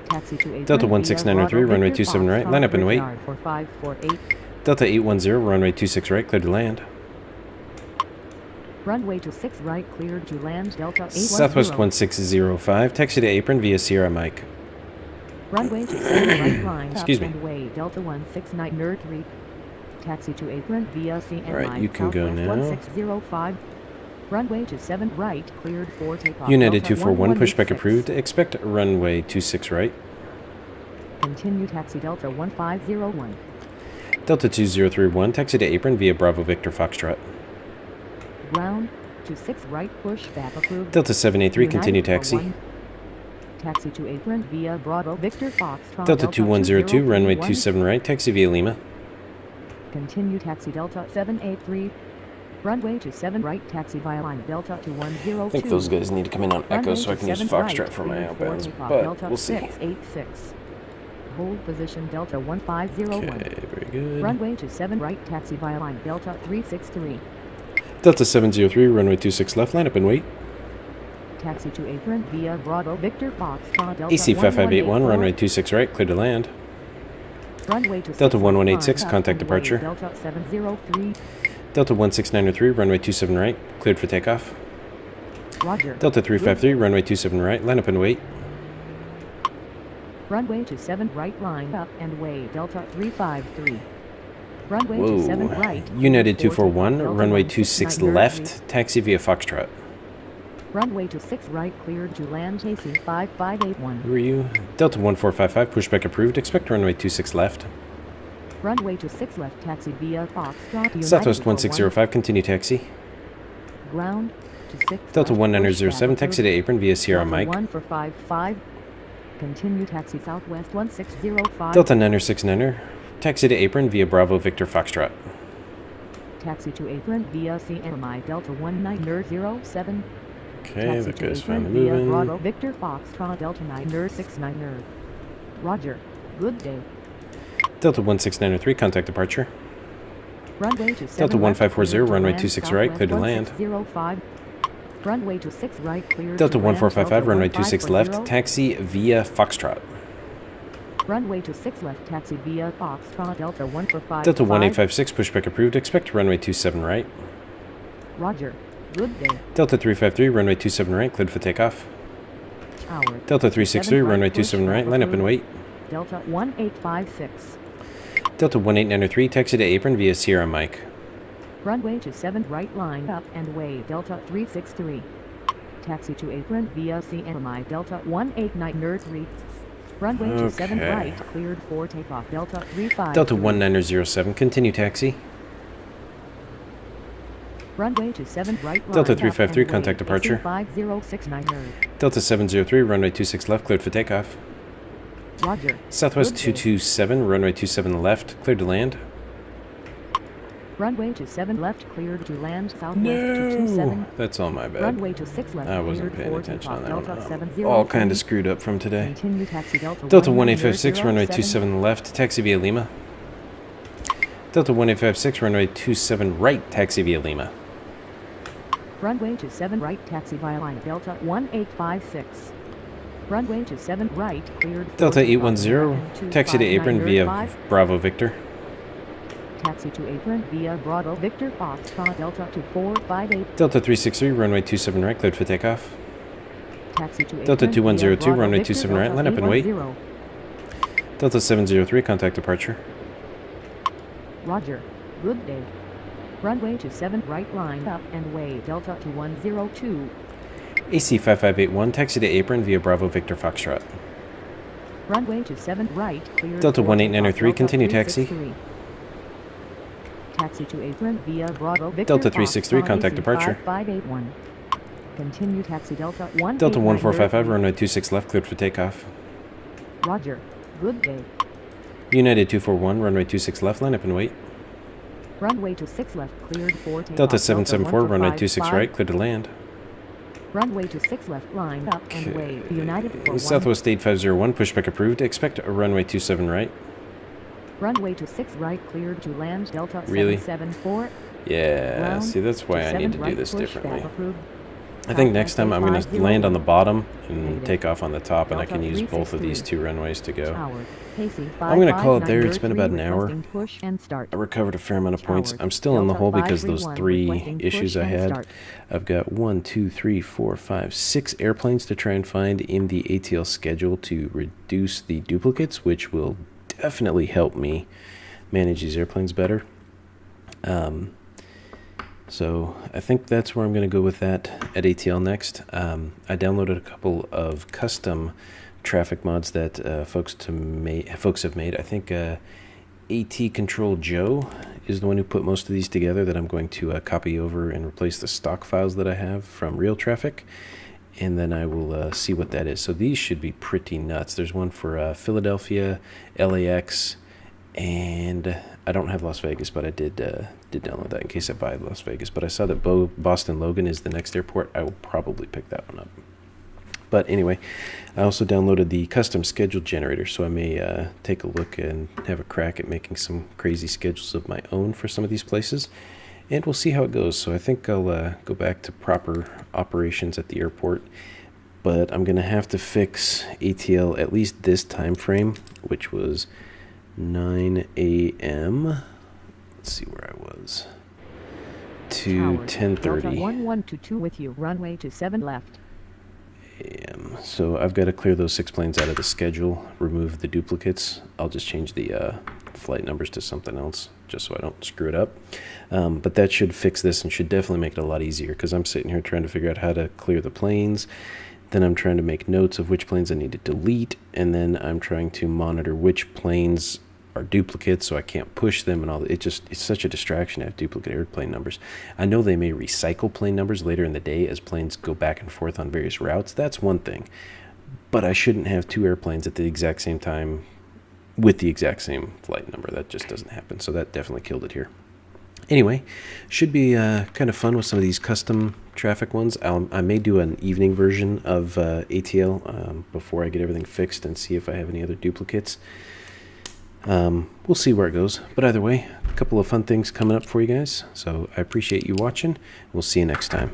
Taxi to apron Delta via 1603, Bravo runway Victor 27 right, Foxtrot, line up and wait. Brickyard 4548. Delta 810, runway 26 right, cleared to land. Runway to 6 right, cleared to land. Delta 810. Southwest 1605, taxi to apron via Sierra Mike. Runway to 7 right, line Excuse up me. and wait. Delta 16903. Taxi to apron via CN All right, line. you can go Southwest now. 1605. Runway to 7 right, cleared for takeoff. United Delta 241, pushback 1186. approved. Expect runway 26 right. Continue taxi Delta 1501. Delta 2031, taxi to apron via Bravo Victor Foxtrot. Ground to 6 right, pushback approved. Delta 783, United continue taxi. 41. Taxi to apron via Bravo Victor Foxtrot. Delta 2102, runway 2031. 27 right, taxi via Lima. Continue taxi Delta 783. Runway to 7 right, taxi via line Delta to 102. I think those guys need to come in on Echo Runway so I to can use 7 Foxtrot right, for my cleared for outbounds, takeoff. but Delta we'll see. 686. Hold position Delta 1501. Okay, very good. Runway to 7 right, taxi via line Delta 363. Delta 703, runway 26 left, line up and wait. Taxi to apron via Bravo Victor Foxtrot. Delta AC 5581, 1184. runway 26 right, clear to land. Runway to Delta 6 1186, line up contact and wait. departure. Delta 703. Delta 16903, runway 27 right, cleared for takeoff. Roger. Delta 353, runway 27 right, line up and wait. Runway to 7 right, line up and wait. Delta 353. Runway to 7 Whoa. right. United cleared for 241, takeoff. Delta runway 26 16903. left, taxi via Foxtrot. Runway to 6 right, cleared to land. AC 5581. Who are you? Delta 1455, pushback approved. Expect runway 26 left. Runway to 6 left, taxi via Foxtrot United Southwest for 1605, continue taxi. Ground to 6 Delta left, 1907, pushback taxi to apron via Sierra Delta Mike. 1 for 55. Continue taxi Southwest 1605. Delta 969er, taxi to apron via Bravo Victor Foxtrot. Taxi to apron via CMI Delta 1907. Okay, Taxi that to guy's apron finally via Bravo moving. Victor Foxtrot Delta 969er. Roger. Good day. Delta 1693, contact departure. Runway to 7 Delta left, 1540, cleared to runway land, 26 right, Southwest clear to land. 1605. Runway to 6 right, cleared Delta to land, 1455, Delta runway 26 left, 1540. taxi via Foxtrot. Runway to 6 left, taxi via Foxtrot Delta 1 for 5. Delta 1856, pushback approved, expect runway 27 right. Roger. Good day. Delta 353, runway 27 right, cleared for takeoff. Tower. Delta 363, runway 27 right, line up and wait. Delta 1856. Delta 1893, taxi to apron via Sierra Mike. Runway to 7 right, line up and wait. Delta 363. Taxi to apron via CMI Delta 18903. Runway to 7 Okay. right, cleared for takeoff. Delta 35. Delta 1907, continue taxi. Runway to 7 right, Delta line up 353, and contact wait. departure. 5069er. Delta 703, runway 26 left, cleared for takeoff. Roger. Southwest Good day. 227, runway 27 left, cleared to land. Runway to 7 left, cleared to land. Southwest 227. That's all my bad. Runway to 6 left, I wasn't cleared paying for attention on takeoff. that Delta one. 703. All kind of screwed up from today. Continue taxi Delta Delta 1856, 1856, runway 27 left, taxi via Lima. Delta 1856, runway 27 right, taxi via Lima. Runway to 7 right, taxi via line Delta 1856. Runway to 7 right, cleared for Delta takeoff. 810, taxi to apron via 25. Bravo Victor. Taxi to apron via Bravo Victor Foxtrot Delta 2458. Delta 363, runway 27 right, cleared for takeoff. Taxi to Delta apron 2102, via Bravo runway Victor 27 right, Delta line up and wait. 810. Delta 703, contact departure. Roger. Good day. Runway to 7 right, line up and wait. Delta 2102. AC 5581, taxi to apron via Bravo Victor Foxtrot. Runway to 7 right, cleared Delta for 1893, takeoff. Delta continue taxi. 363. Taxi to apron via Bravo Victor Delta 363, Foxtrot contact AC departure. 5581. Continue taxi Delta 1. Delta 1455, runway 26 left, cleared for takeoff. Roger. Good day. United 241, runway 26 left, line up and wait. Runway to 6 left, cleared for takeoff. Delta 774, 1 for runway 5, 26 5. right, cleared to land. Runway to 6 left, line up and wait. United for 1. Southwest 8501, pushback approved. Expect a runway 27 right. Runway to 6 right, cleared to land. Delta Really? 774. Yeah, Ground see, that's why to I 7 need to do right, this push differently. back approved. I think next time I'm going to 50 land on the bottom and Negative. take off on the top, and I Delta can use both of these 363. 2 runways to go. Tower. Pacing I'm gonna call it there. It's been 5593, about an hour. requesting push and start. I recovered a fair amount of points. Tower. I'm still in the Delta hole because those 531, 3 requesting issues push I and had. start. I've got 1, 2, 3, 4, 5, 6 airplanes to try and find in the ATL schedule to reduce the duplicates, which will definitely help me manage these airplanes better. So I think that's where I'm going to go with that at ATL next. I downloaded a couple of custom traffic mods that folks have made. I think AT Control Joe is the one who put most of these together that I'm going to copy over and replace the stock files that I have from real traffic. And then I will see what that is. So these should be pretty nuts. There's one for Philadelphia, LAX, and I don't have Las Vegas, but I did download that in case I buy Las Vegas. But I saw that Boston Logan is the next airport. I will probably pick that one up. But anyway, I also downloaded the custom schedule generator, so I may take a look and have a crack at making some crazy schedules of my own for some of these places. And we'll see how it goes. So I think I'll go back to proper operations at the airport. But I'm going to have to fix ATL at least this time frame, which was 9 a.m. Let's see where I was. To Tower. 10:30 Delta 1122 with you. Runway to 7 left. a.m. So I've got to clear those 6 planes out of the schedule, remove the duplicates. I'll just change the flight numbers to something else just so I don't screw it up. But that should fix this and should definitely make it a lot easier because I'm sitting here trying to figure out how to clear the planes. Then I'm trying to make notes of which planes I need to delete, and then I'm trying to monitor which planes are duplicates, so I can't push them and all that. It's such a distraction to have duplicate airplane numbers. I know they may recycle plane numbers later in the day as planes go back and forth on various routes. That's one thing. But I shouldn't have two airplanes at the exact same time with the exact same flight number. That just doesn't happen. So that definitely killed it here. Anyway, should be kind of fun with some of these custom traffic ones. I may do an evening version of ATL before I get everything fixed and see if I have any other duplicates. We'll see where it goes. But either way, a couple of fun things coming up for you guys. So I appreciate you watching. We'll see you next time.